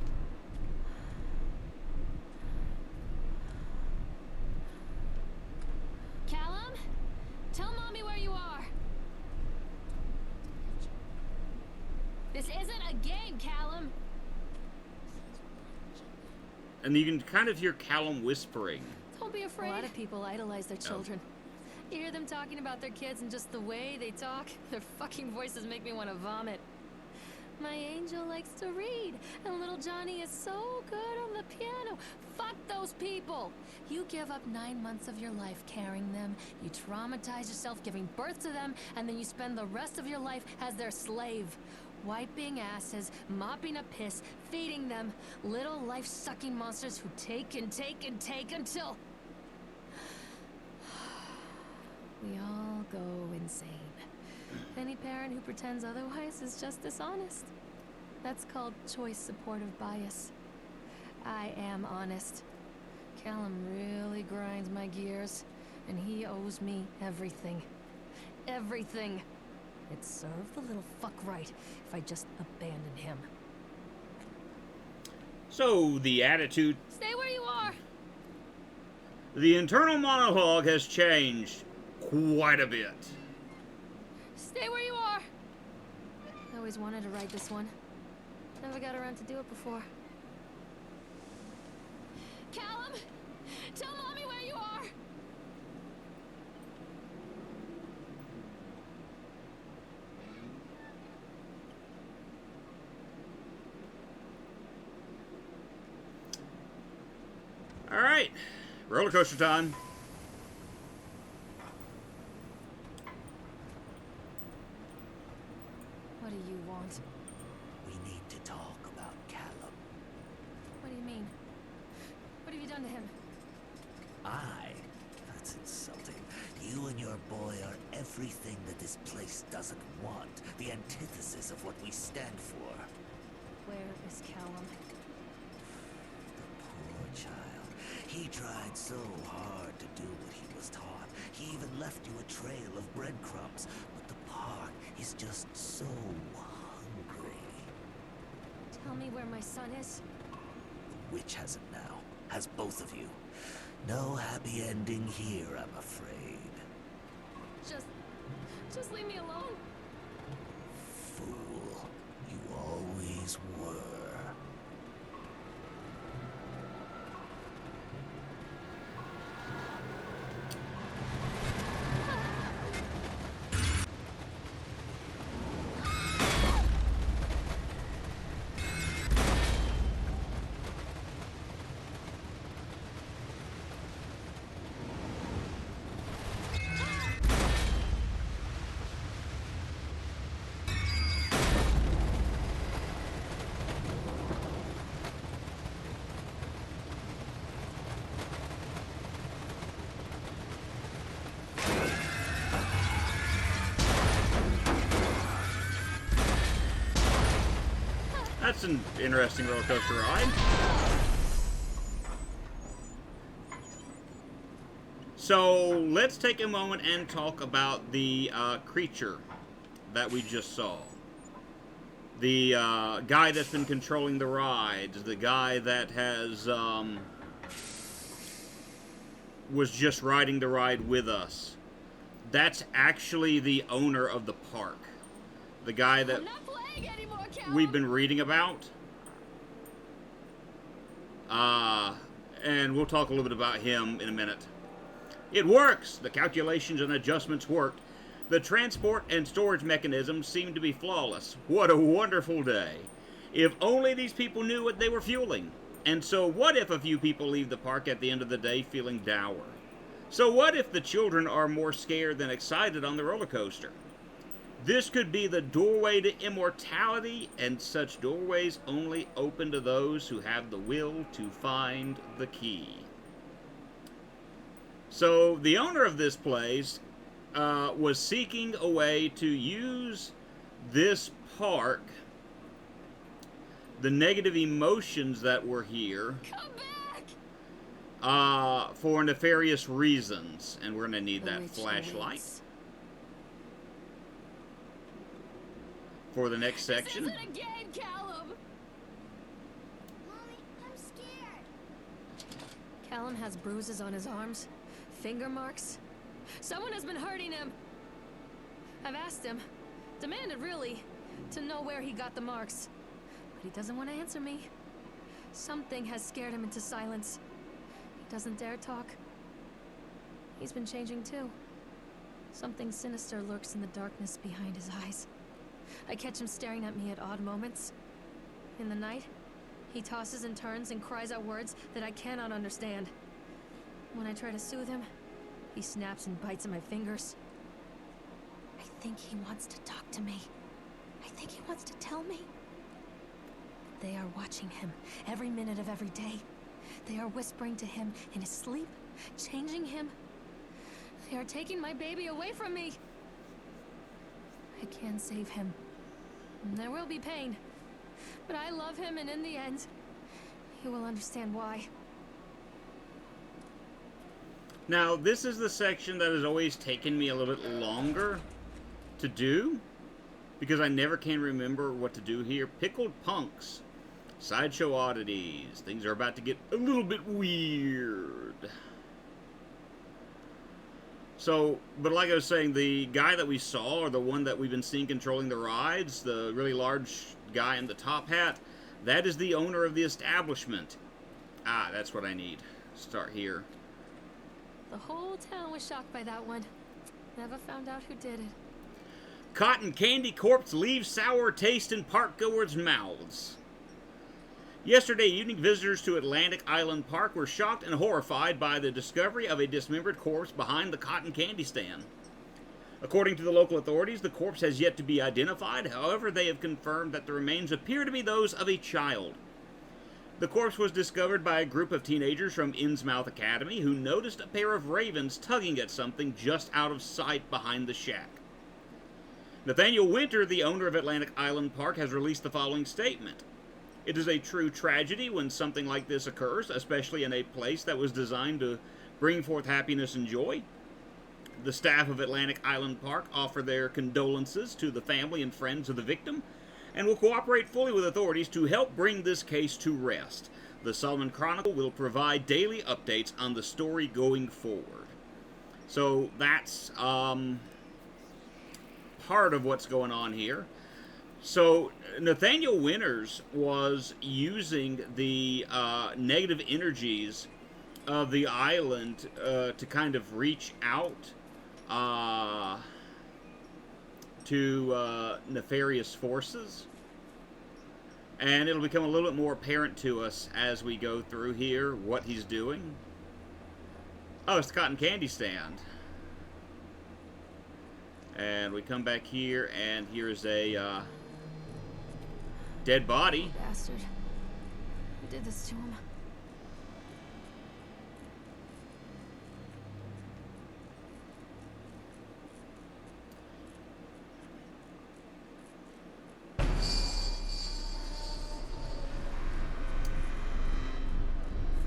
Callum? Tell Mommy where you are. This isn't a game, Callum. And you can kind of hear Callum whispering. Don't be afraid. A lot of people idolize their children. You hear them talking about their kids and just the way they talk, their fucking voices make me want to vomit. My angel likes to read, and little Johnny is so good on the piano. Fuck those people! You give up 9 months of your life carrying them, you traumatize yourself giving birth to them, and then you spend the rest of your life as their slave. Wiping asses, mopping up piss, feeding them. Little life-sucking monsters who take and take and take until... we all go insane. Any parent who pretends otherwise is just dishonest. That's called choice supportive bias. I am honest. Callum really grinds my gears, and he owes me everything. Everything. It'd serve the little fuck right if I just abandoned him. So, the attitude... Stay where you are! The internal monologue has changed quite a bit. Stay where you are! I always wanted to ride this one. Never got around to do it before. Callum, tell Mommy where you are. All right, roller coaster time. What do you want? We need to talk about Callum. What do you mean? What have you done to him? That's insulting. You and your boy are everything that this place doesn't want. The antithesis of what we stand for. Where is Callum? The poor child. He tried so hard to do what he was taught. He even left you a trail of breadcrumbs. But the park is just so hungry. Tell me where my son is. The witch has him now. Has both of you. No happy ending here, I'm afraid. Just leave me alone. Fool. You always were. That's an interesting roller coaster ride. So let's take a moment and talk about the creature that we just saw. The guy that's been controlling the rides, the guy that has was just riding the ride with us. That's actually the owner of the park. The guy that I'm not playing anymore, Callum. we've been reading about. And we'll talk a little bit about him in a minute. It works! The calculations and adjustments worked. The transport and storage mechanisms seem to be flawless. What a wonderful day. If only these people knew what they were fueling. And so what if a few people leave the park at the end of the day feeling dour? So what if the children are more scared than excited on the roller coaster? This could be the doorway to immortality, and such doorways only open to those who have the will to find the key. So the owner of this place was seeking a way to use this park, the negative emotions that were here, Come back! for nefarious reasons. And we're going to need The that witch flashlight awaits. for the next This section. isn't a game, Callum. Mommy, I'm scared. Callum has bruises on his arms, finger marks. Someone has been hurting him. I've asked him, demanded really, to know where he got the marks. But he doesn't want to answer me. Something has scared him into silence. He doesn't dare talk. He's been changing too. Something sinister lurks in the darkness behind his eyes. I catch him staring at me at odd moments. In the night, he tosses and turns and cries out words that I cannot understand. When I try to soothe him, he snaps and bites at my fingers. I think he wants to talk to me. I think he wants to tell me. They are watching him every minute of every day. They are whispering to him in his sleep, changing him. They are taking my baby away from me. I can save him. And there will be pain. But I love him, and in the end, he will understand why. Now, this is the section that has always taken me a little bit longer to do, because I never can remember what to do here. Pickled punks. Sideshow oddities. Things are about to get a little bit weird. So, but like I was saying, the guy that we saw, or the one that we've been seeing controlling the rides, the really large guy in the top hat, That is the owner of the establishment. Ah, that's what I need. Start here. The whole town was shocked by that one. Never found out who did it. Cotton candy corpse leaves sour taste in parkgoers' mouths. Yesterday evening, visitors to Atlantic Island Park were shocked and horrified by the discovery of a dismembered corpse behind the cotton candy stand. According to the local authorities, the corpse has yet to be identified. However, they have confirmed that the remains appear to be those of a child. The corpse was discovered by a group of teenagers from Innsmouth Academy who noticed a pair of ravens tugging at something just out of sight behind the shack. Nathaniel Winter, the owner of Atlantic Island Park, has released the following statement. It is a true tragedy when something like this occurs, especially in a place that was designed to bring forth happiness and joy. The staff of Atlantic Island Park offer their condolences to the family and friends of the victim and will cooperate fully with authorities to help bring this case to rest. The Solomon Chronicle will provide daily updates on the story going forward. So that's part of what's going on here. So Nathaniel Winters was using the negative energies of the island to kind of reach out to nefarious forces. And it'll become a little bit more apparent to us as we go through here what he's doing. Oh, it's the cotton candy stand. And we come back here, and here's a dead body. Bastard. Who did this to him?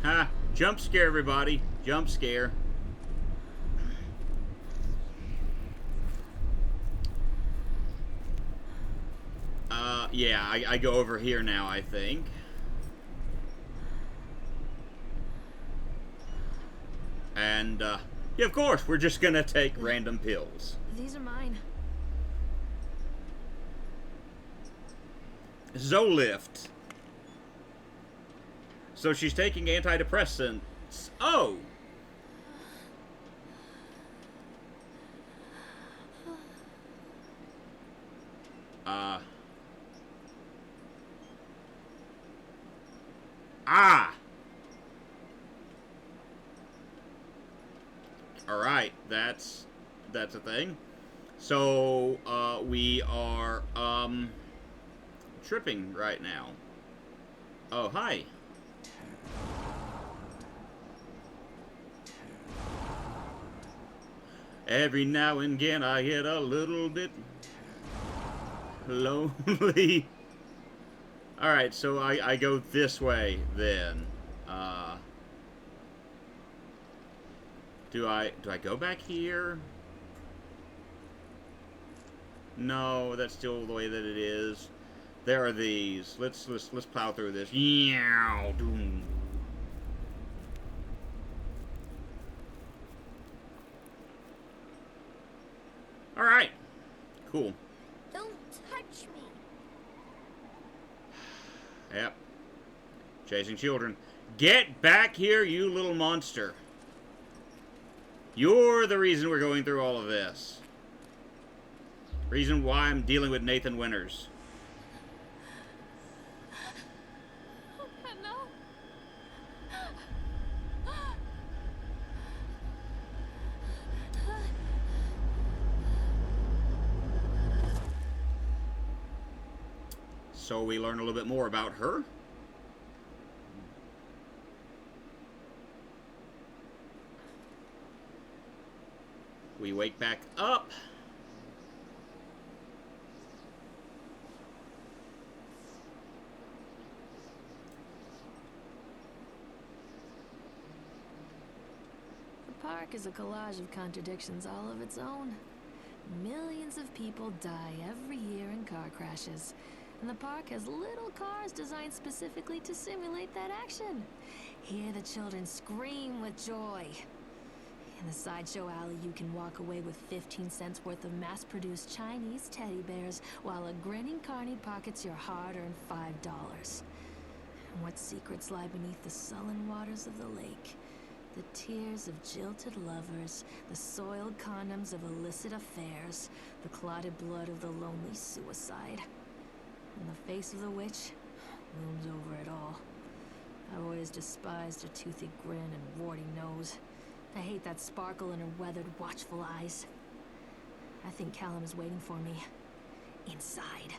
Ha! Jump scare, everybody. Jump scare. Yeah, I go over here now, I think. And, yeah, of course, we're just gonna take random pills. These are mine. Zolift. So she's taking antidepressants. Oh! Ah! Alright, that's a thing. So, we are, tripping right now. Oh, hi. Every now and again I get a little bit lonely. Alright, so I go this way then. Do I go back here? No, that's still the way that it is. There are these. Let's plow through this. Yow, doom. Alright. Cool. Don't touch me. Yep. Chasing children. Get back here, you little monster. You're the reason we're going through all of this. Reason why I'm dealing with Nathan Winters. No. So we learn a little bit more about her. We wake back up. The park is a collage of contradictions all of its own. Millions of people die every year in car crashes. And the park has little cars designed specifically to simulate that action. Hear the children scream with joy. In the sideshow alley, you can walk away with 15 cents worth of mass-produced Chinese teddy bears, while a grinning carny pockets your hard-earned $5. And what secrets lie beneath the sullen waters of the lake. The tears of jilted lovers, the soiled condoms of illicit affairs, the clotted blood of the lonely suicide. And the face of the witch looms over it all. I've always despised her toothy grin and warty nose. I hate that sparkle in her weathered, watchful eyes. I think Callum is waiting for me. Inside.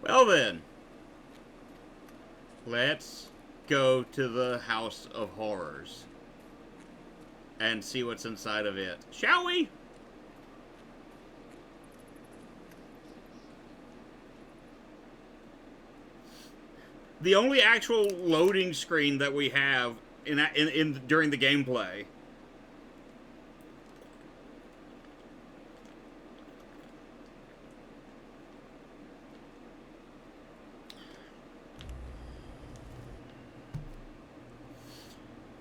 Well then. Let's go to the House of Horrors. And see what's inside of it. Shall we? The only actual loading screen that we have in during the gameplay.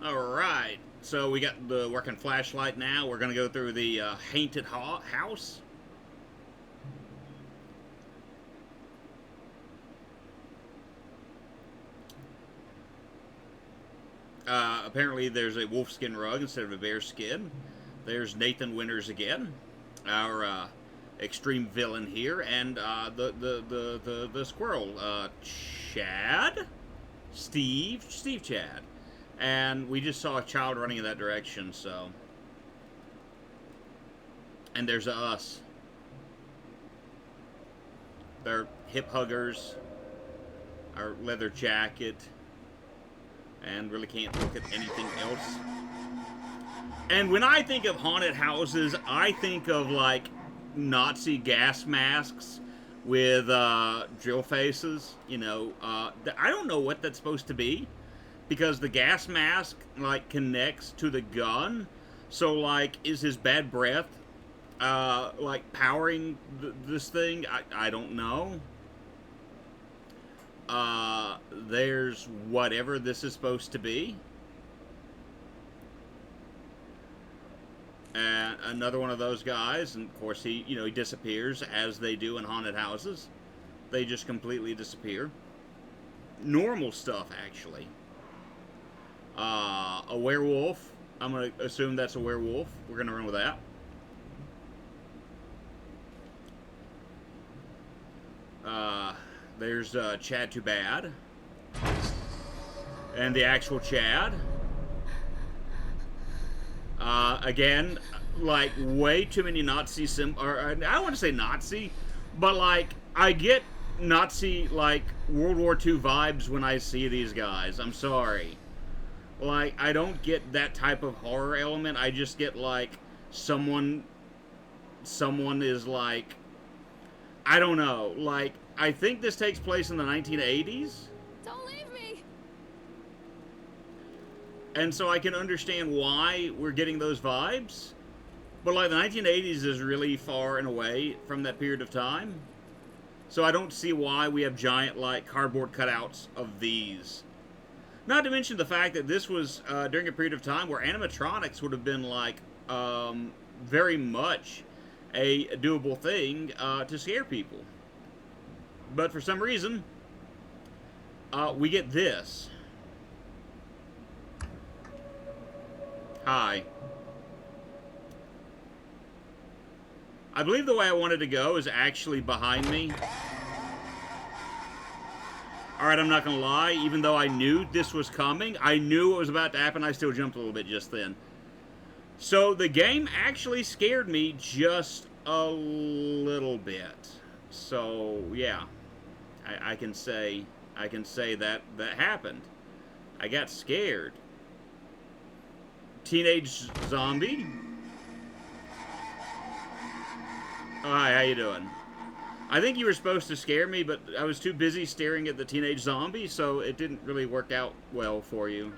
Alright, so we got the working flashlight now. We're going to go through the Haunted House. Apparently there's a wolfskin rug instead of a bearskin. There's Nathan Winters again, our extreme villain here, and the squirrel, Chad? Steve Chad. And we just saw a child running in that direction, so. And there's us. They're hip huggers, our leather jacket, and really can't look at anything else. And when I think of haunted houses, I think of, like, Nazi gas masks with drill faces, you know. I don't know what that's supposed to be, because the gas mask, like, connects to the gun. So, like, is his bad breath, like, powering this thing? I don't know. There's whatever this is supposed to be. And another one of those guys, and of course he disappears, as they do in haunted houses. They just completely disappear. Normal stuff, actually. A werewolf. I'm gonna assume that's a werewolf. We're gonna run with that. There's Chad Too Bad. And the actual Chad. Again, like, way too many Nazi or I don't want to say Nazi, but, like, I get Nazi, like, World War II vibes when I see these guys. I'm sorry. Like, I don't get that type of horror element. I just get, like, someone is, like, I don't know, like, I think this takes place in the 1980s. Don't leave me! And so I can understand why we're getting those vibes. But, like, the 1980s is really far and away from that period of time. So I don't see why we have giant, like, cardboard cutouts of these. Not to mention the fact that this was during a period of time where animatronics would have been, like, very much a doable thing to scare people. But for some reason, we get this. Hi. I believe the way I wanted to go is actually behind me. Alright, I'm not gonna lie, even though I knew this was coming, I knew what was about to happen, I still jumped a little bit just then. So the game actually scared me just a little bit. So, yeah. I can say that happened. I got scared. Teenage zombie? Oh, hi, how you doing? I think you were supposed to scare me, but I was too busy staring at the teenage zombie, so it didn't really work out well for you.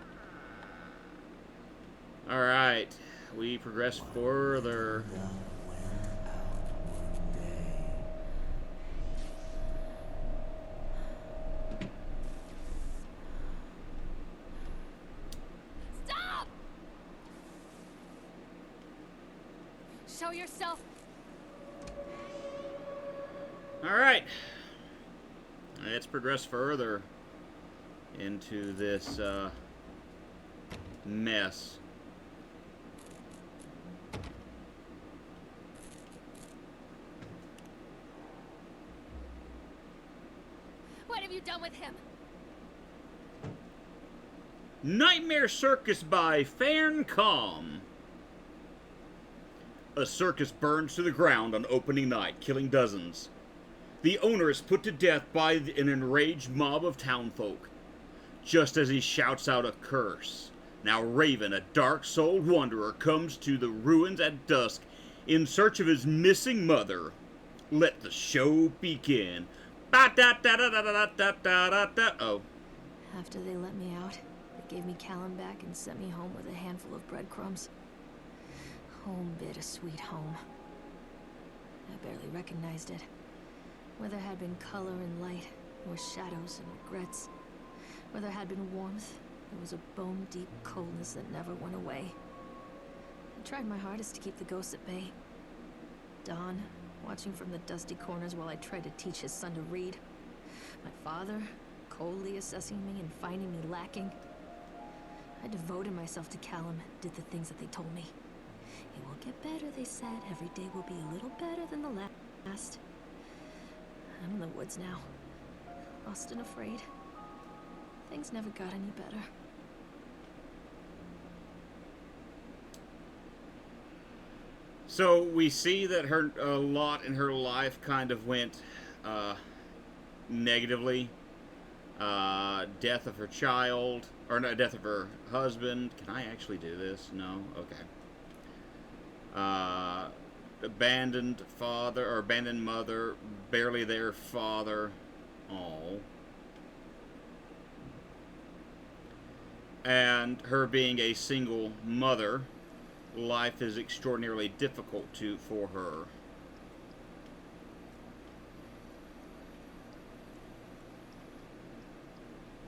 Alright, we progress further. Stop! Show yourself. Alright. let's progress further into this mess. What have you done with him? Nightmare Circus by Fairn Calm. A circus burns to the ground on opening night, killing dozens. The owner is put to death by an enraged mob of townfolk, just as he shouts out a curse. Now Raven, a dark-souled wanderer, comes to the ruins at dusk in search of his missing mother. Let the show begin. Oh. After they let me out, they gave me Callum back and sent me home with a handful of breadcrumbs. Home, bittersweet home. I barely recognized it. Where there had been color and light, there were shadows and regrets. Where there had been warmth, there was a bone-deep coldness that never went away. I tried my hardest to keep the ghosts at bay. Don, watching from the dusty corners while I tried to teach his son to read. My father, coldly assessing me and finding me lacking. I devoted myself to Callum and did the things that they told me. It will get better, they said. Every day will be a little better than the last. I'm in the woods now, lost and afraid. Things never got any better. So we see that a lot in her life kind of went negatively. Death of her child, or no, death of her husband. Can I actually do this? No? Okay. Abandoned father, or abandoned mother, barely their father. Oh. And her being a single mother, life is extraordinarily difficult for her.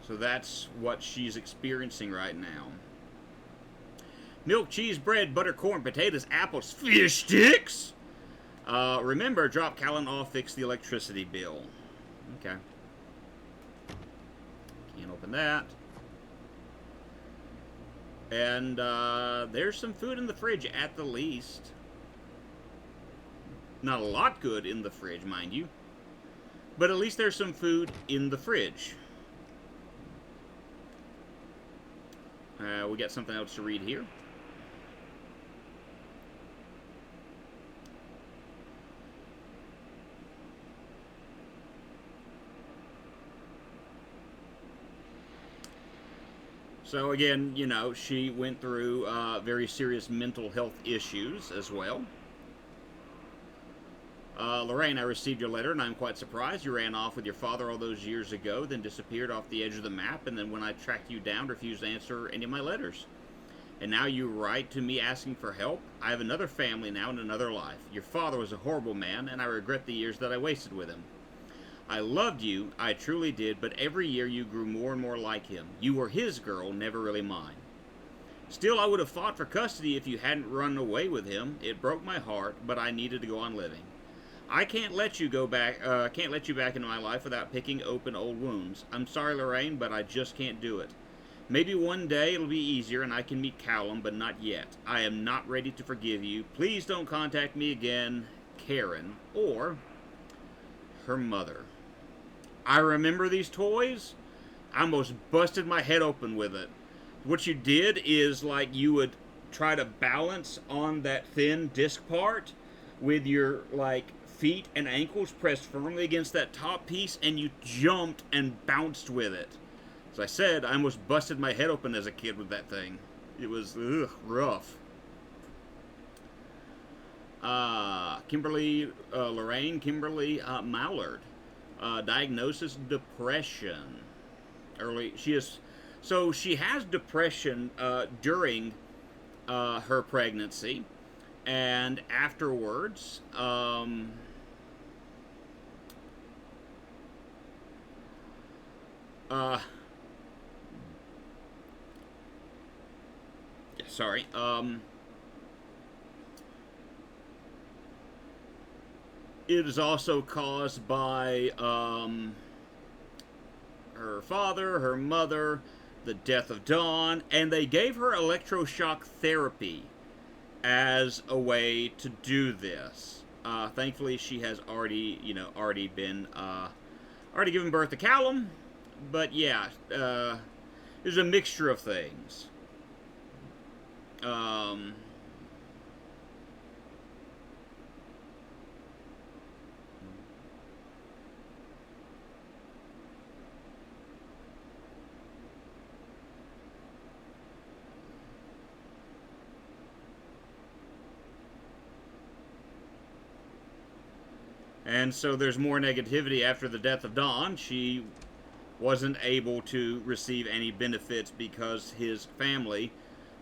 So that's what she's experiencing right now. Milk, cheese, bread, butter, corn, potatoes, apples, fish sticks. Remember, drop Callum off, fix the electricity bill. Okay. Can't open that. And there's some food in the fridge at the least. Not a lot good in the fridge, mind you. But at least there's some food in the fridge. We got something else to read here. So again, you know, she went through very serious mental health issues as well. Lorraine, I received your letter and I'm quite surprised. You ran off with your father all those years ago, then disappeared off the edge of the map, and then when I tracked you down, refused to answer any of my letters. And now you write to me asking for help? I have another family now and another life. Your father was a horrible man, and I regret the years that I wasted with him. I loved you, I truly did, but every year you grew more and more like him. You were his girl, never really mine. Still, I would have fought for custody if you hadn't run away with him. It broke my heart, but I needed to go on living. I can't let you back into my life without picking open old wounds. I'm sorry, Lorraine, but I just can't do it. Maybe one day it'll be easier and I can meet Callum, but not yet. I am not ready to forgive you. Please don't contact me again, Karen, or her mother. I remember these toys. I almost busted my head open with it. What you did is, like, you would try to balance on that thin disc part with your, like, feet and ankles pressed firmly against that top piece, and you jumped and bounced with it. As I said, I almost busted my head open as a kid with that thing. It was, rough. Lorraine Kimberly Mallard. Diagnosis, depression. She has depression during her pregnancy, and afterwards, it is also caused by her father, her mother, the death of Dawn, and they gave her electroshock therapy as a way to do this. Thankfully, she has already given birth to Callum, but yeah, there's a mixture of things. And so there's more negativity after the death of Dawn. She wasn't able to receive any benefits because his family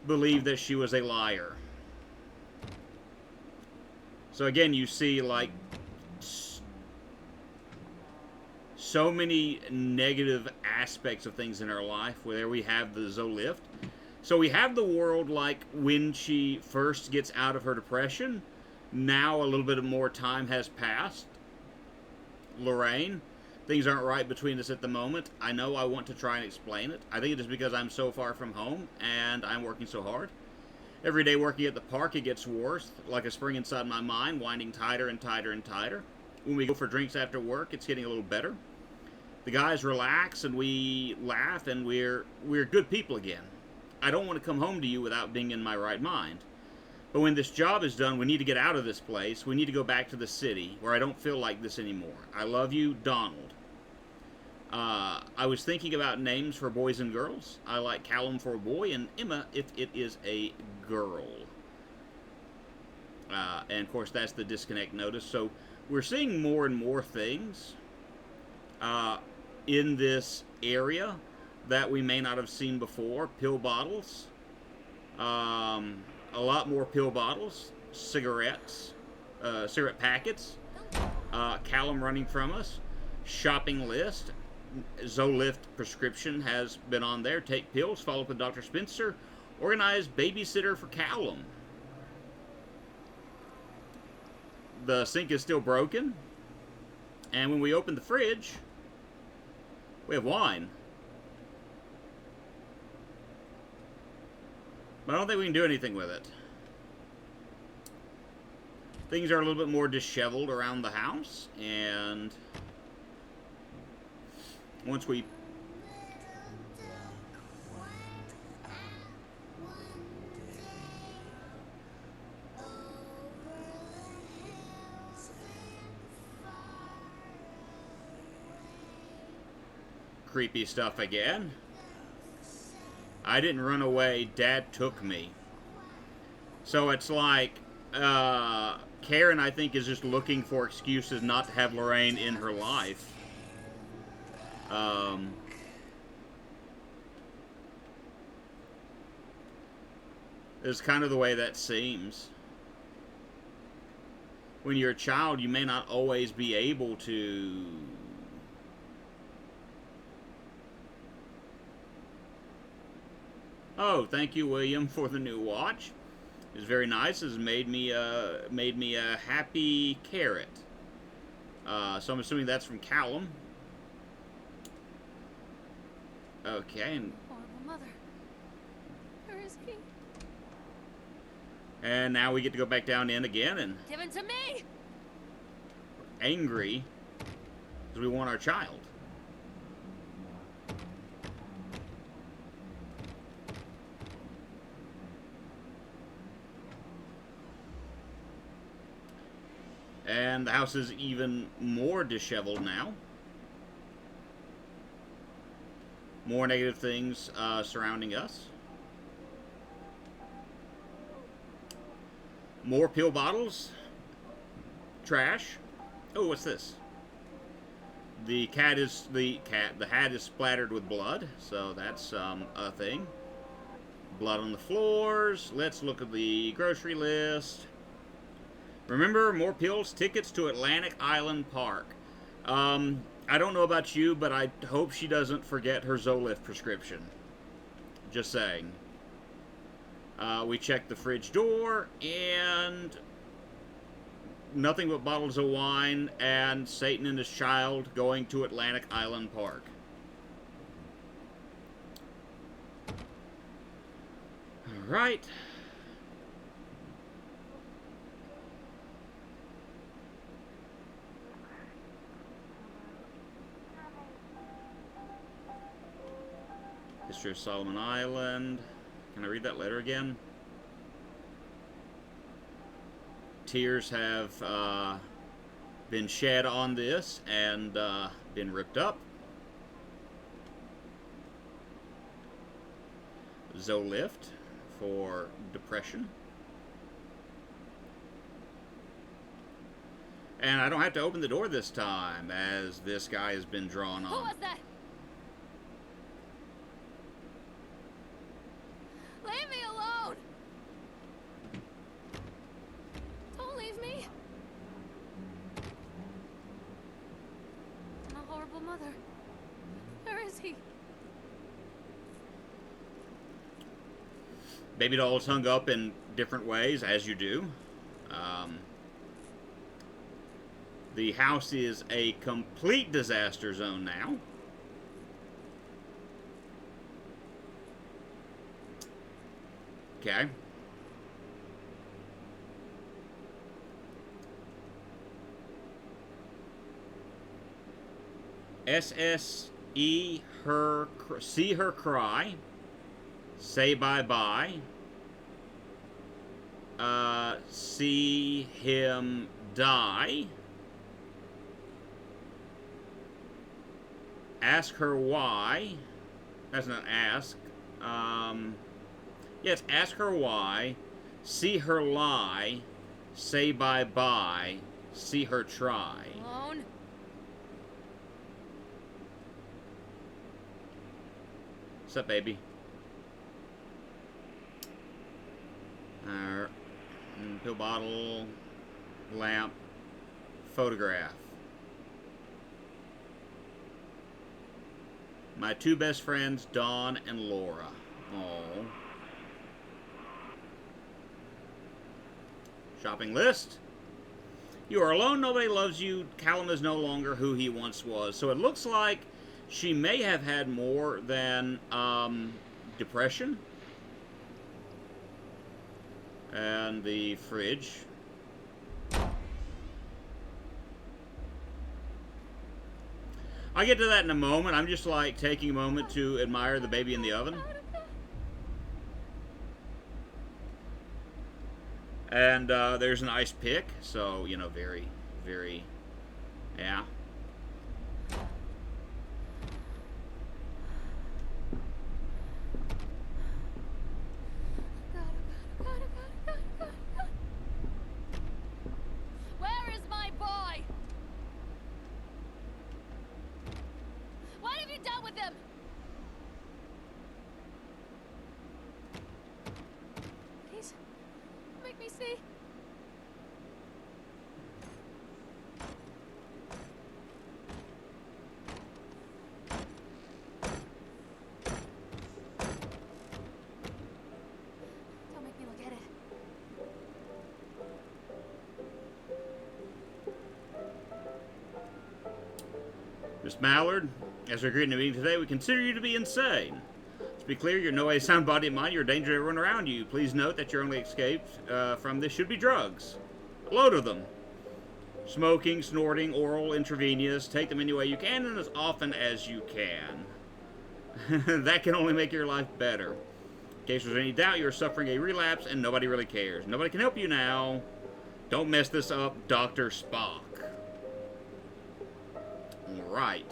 believed that she was a liar. So again, you see, like, so many negative aspects of things in our life. Where we have the Zolift. So we have the world like when she first gets out of her depression. Now a little bit more time has passed. Lorraine, things aren't right between us at the moment. I know I want to try and explain it. I think it is because I'm so far from home and I'm working so hard. Every day working at the park, it gets worse, like a spring inside my mind, winding tighter and tighter and tighter. When we go for drinks after work, it's getting a little better. The guys relax and we laugh and we're good people again. I don't want to come home to you without being in my right mind. But when this job is done, we need to get out of this place. We need to go back to the city where I don't feel like this anymore. I love you, Donald. I was thinking about names for boys and girls. I like Callum for a boy and Emma if it is a girl. And of course, that's the disconnect notice. So we're seeing more and more things in this area that we may not have seen before. Pill bottles. A lot more pill bottles, cigarettes, cigarette packets, Callum running from us, shopping list, Zolift prescription has been on there, take pills, follow up with Dr. Spencer, organized babysitter for Callum. The sink is still broken, and when we open the fridge, we have wine. But I don't think we can do anything with it. Things are a little bit more disheveled around the house, and once we creepy stuff again. I didn't run away, Dad took me. So it's like, Karen, I think, is just looking for excuses not to have Lorraine in her life. It's kind of the way that seems. When you're a child, you may not always be able to... Oh, thank you, William, for the new watch. It's very nice. It's made me a happy carrot. So I'm assuming that's from Callum. Okay. And Horrible mother. Where is he? And now we get to go back down in again and Give it to me! angry because we want our child. And the house is even more disheveled now. More negative things surrounding us. More pill bottles. Trash. Oh, what's this? The hat is splattered with blood, so that's a thing. Blood on the floors. Let's look at the grocery list. Remember, more pills, tickets to Atlantic Island Park. I don't know about you, but I hope she doesn't forget her Zolift prescription. Just saying. We checked the fridge door, and nothing but bottles of wine, and Satan and his child going to Atlantic Island Park. Right. History of Solomon Island. Can I read that letter again? Tears have been shed on this and been ripped up. Zolift for depression. And I don't have to open the door this time, as this guy has been drawn Who on. was that? Leave me alone! Don't leave me! I'm a horrible mother. Where is he? Baby dolls hung up in different ways, as you do. The house is a complete disaster zone now. Okay. SSE her, see her cry. Say bye-bye. See him die. Ask her why. That's not ask. Yes, ask her why. See her lie. Say bye-bye. See her try. Alone? What's up, baby? Pill bottle, lamp, photograph. My two best friends, Dawn and Laura. Oh. Shopping list. You are alone, nobody loves you. Callum is no longer who he once was. So it looks like she may have had more than depression. And the fridge. I'll get to that in a moment. I'm just like taking a moment to admire the baby in the oven. And there's an ice pick, so, you know, very, very, yeah. Where is my boy? What have you done with him? Please, make me see. Don't make me look at it. Miss Mallard, as we agreed in the meeting today, we consider you to be insane. To be clear, you're no way sound body and mind. You're a danger to everyone around you. Please note that your only escape from this should be drugs. A load of them. Smoking, snorting, oral, intravenous. Take them any way you can and as often as you can. That can only make your life better. In case there's any doubt, you're suffering a relapse and nobody really cares. Nobody can help you now. Don't mess this up, Dr. Spock. Alright.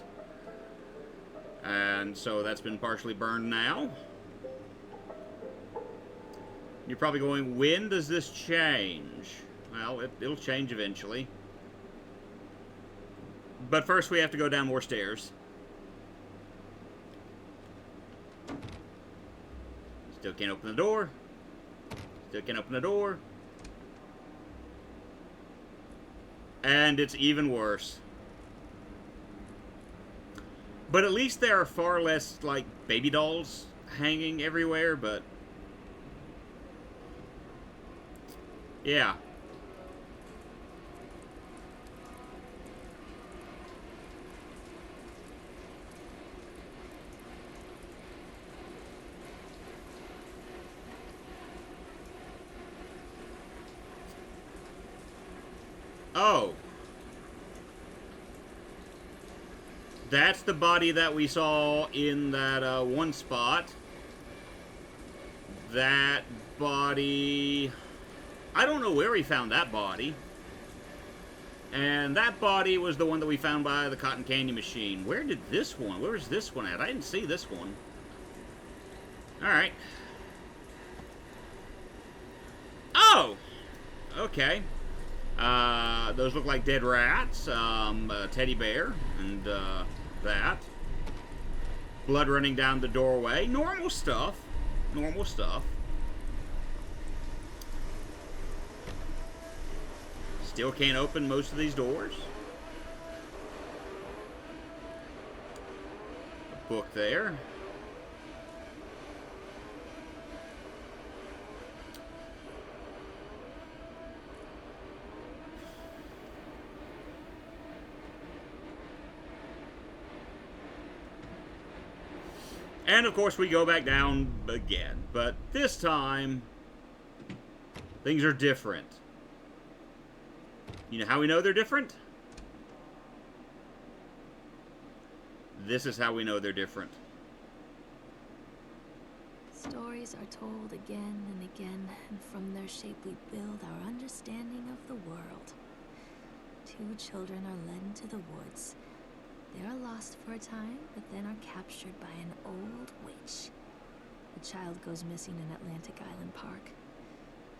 And so that's been partially burned now. You're probably going, when does this change? Well, it'll change eventually. But first we have to go down more stairs. Still can't open the door. Still can't open the door. And it's even worse. But at least there are far less, like, baby dolls hanging everywhere, but... yeah. Oh. That's the body that we saw in that one spot. That body... I don't know where he found that body. And that body was the one that we found by the cotton candy machine. Where did this one? Where is this one at? I didn't see this one. Alright. Oh! Okay. Those look like dead rats. A teddy bear. And, that. Blood running down the doorway. Normal stuff. Normal stuff. Still can't open most of these doors. A book there. And of course we go back down again. But this time, things are different. You know how we know they're different? This is how we know they're different. Stories are told again and again, and from their shape we build our understanding of the world. Two children are led into the woods. They are lost for a time, but then are captured by an old witch. The child goes missing in Atlantic Island Park.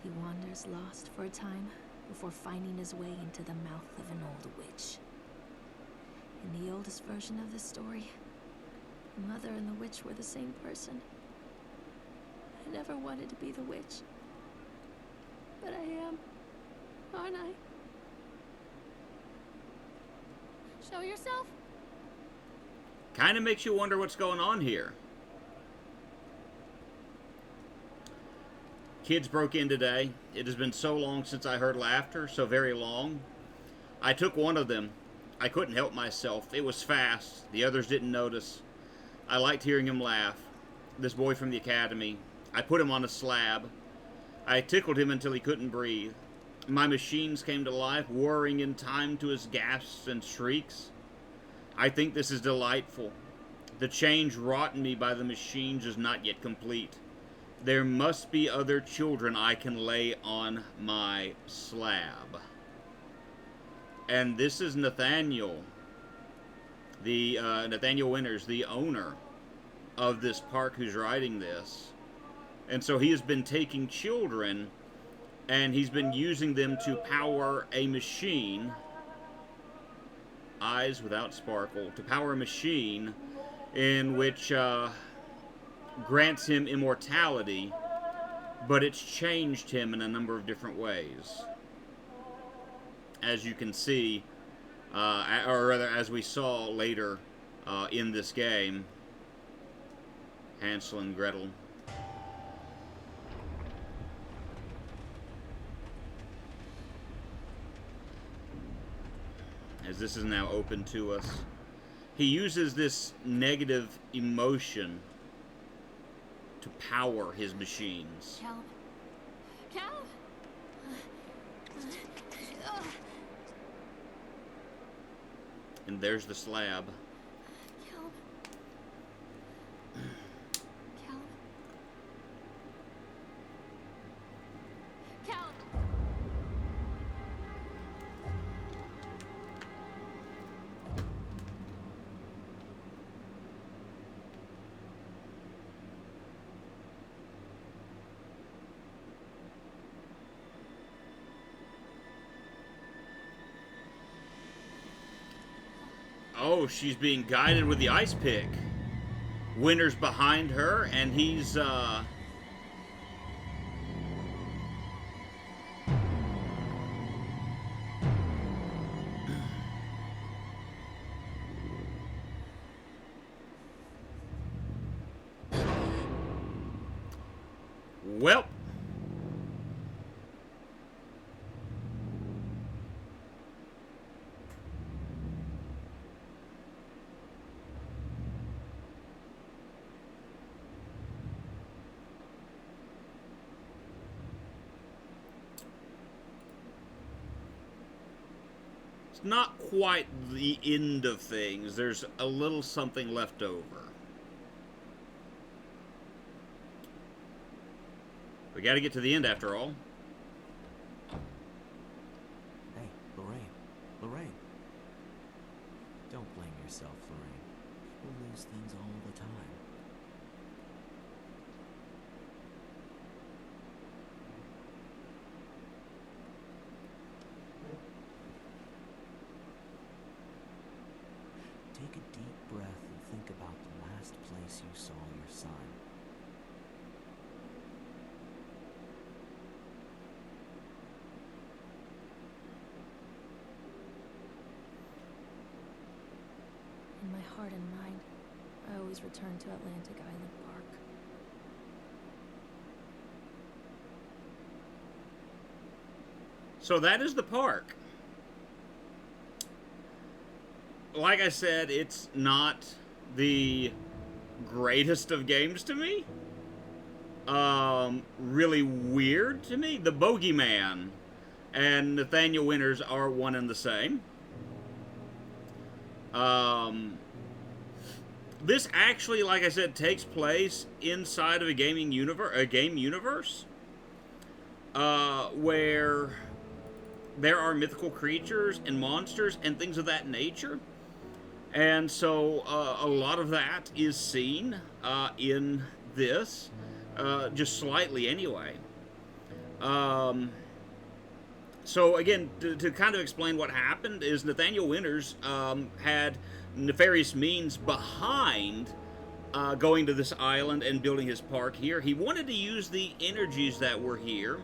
He wanders lost for a time, before finding his way into the mouth of an old witch. In the oldest version of this story, the mother and the witch were the same person. I never wanted to be the witch. But I am, aren't I? Show yourself? Kind of makes you wonder what's going on here. Kids broke in today. It has been so long since I heard laughter, so very long. I took one of them. I couldn't help myself. It was fast. The others didn't notice. I liked hearing him laugh. This boy from the academy. I put him on a slab. I tickled him until he couldn't breathe. My machines came to life, whirring in time to his gasps and shrieks. I think this is delightful. The change wrought in me by the machines is not yet complete. There must be other children I can lay on my slab. And this is Nathaniel. Nathaniel Winters, the owner of this park, who's writing this. And so he has been taking children and he's been using them to power a machine. Eyes without sparkle. To power a machine in which grants him immortality, but it's changed him in a number of different ways. As you can see, or rather as we saw later in this game, Hansel and Gretel. As this is now open to us. He uses this negative emotion to power his machines. Callum. Callum! And there's the slab. Callum. Callum. Callum. Oh, she's being guided with the ice pick. Winter's behind her, and he's, Well. not quite the end of things. There's a little something left over. We gotta get to the end after all. Hey, Lorraine. Lorraine. Don't blame yourself, Lorraine. People lose things all the time. Take a deep breath and think about the last place you saw your son. In my heart and mind, I always return to Atlantic Island Park. So that is the park. Like I said, it's not the greatest of games to me. Really weird to me. The Bogeyman and Nathaniel Winters are one and the same. This actually, like I said, takes place inside of a game universe, where there are mythical creatures and monsters and things of that nature. And so a lot of that is seen in this, just slightly anyway. So again, to kind of explain what happened is Nathaniel Winters had nefarious means behind going to this island and building his park here. He wanted to use the energies that were here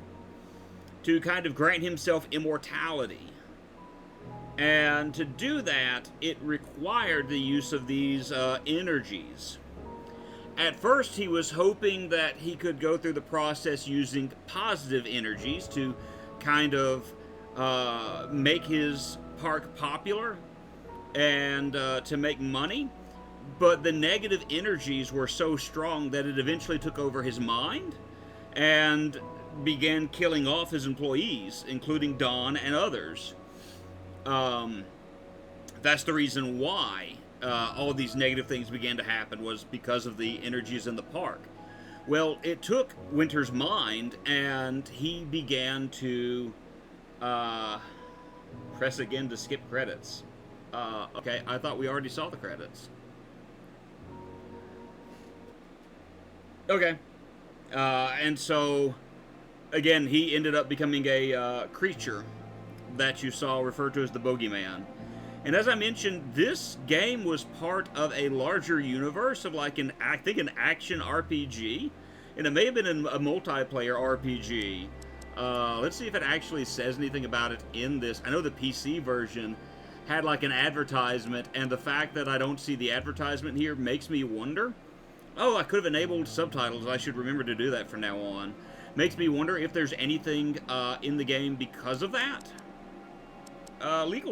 to kind of grant himself immortality. And to do that, it required the use of these energies. At first, he was hoping that he could go through the process using positive energies to kind of make his park popular and to make money. But the negative energies were so strong that it eventually took over his mind and began killing off his employees, including Don and others. That's the reason why all these negative things began to happen, was because of the energies in the park. Well, it took Winter's mind, and he began to press again to skip credits. Okay, I thought we already saw the credits. Okay. And so, again, he ended up becoming a creature that you saw referred to as the Bogeyman. And as I mentioned, this game was part of a larger universe of like I think an action RPG. And it may have been a multiplayer RPG. Let's see if it actually says anything about it in this. I know the PC version had like an advertisement, and the fact that I don't see the advertisement here makes me wonder. Oh, I could have enabled subtitles. I should remember to do that from now on. Makes me wonder if there's anything in the game because of that. Legal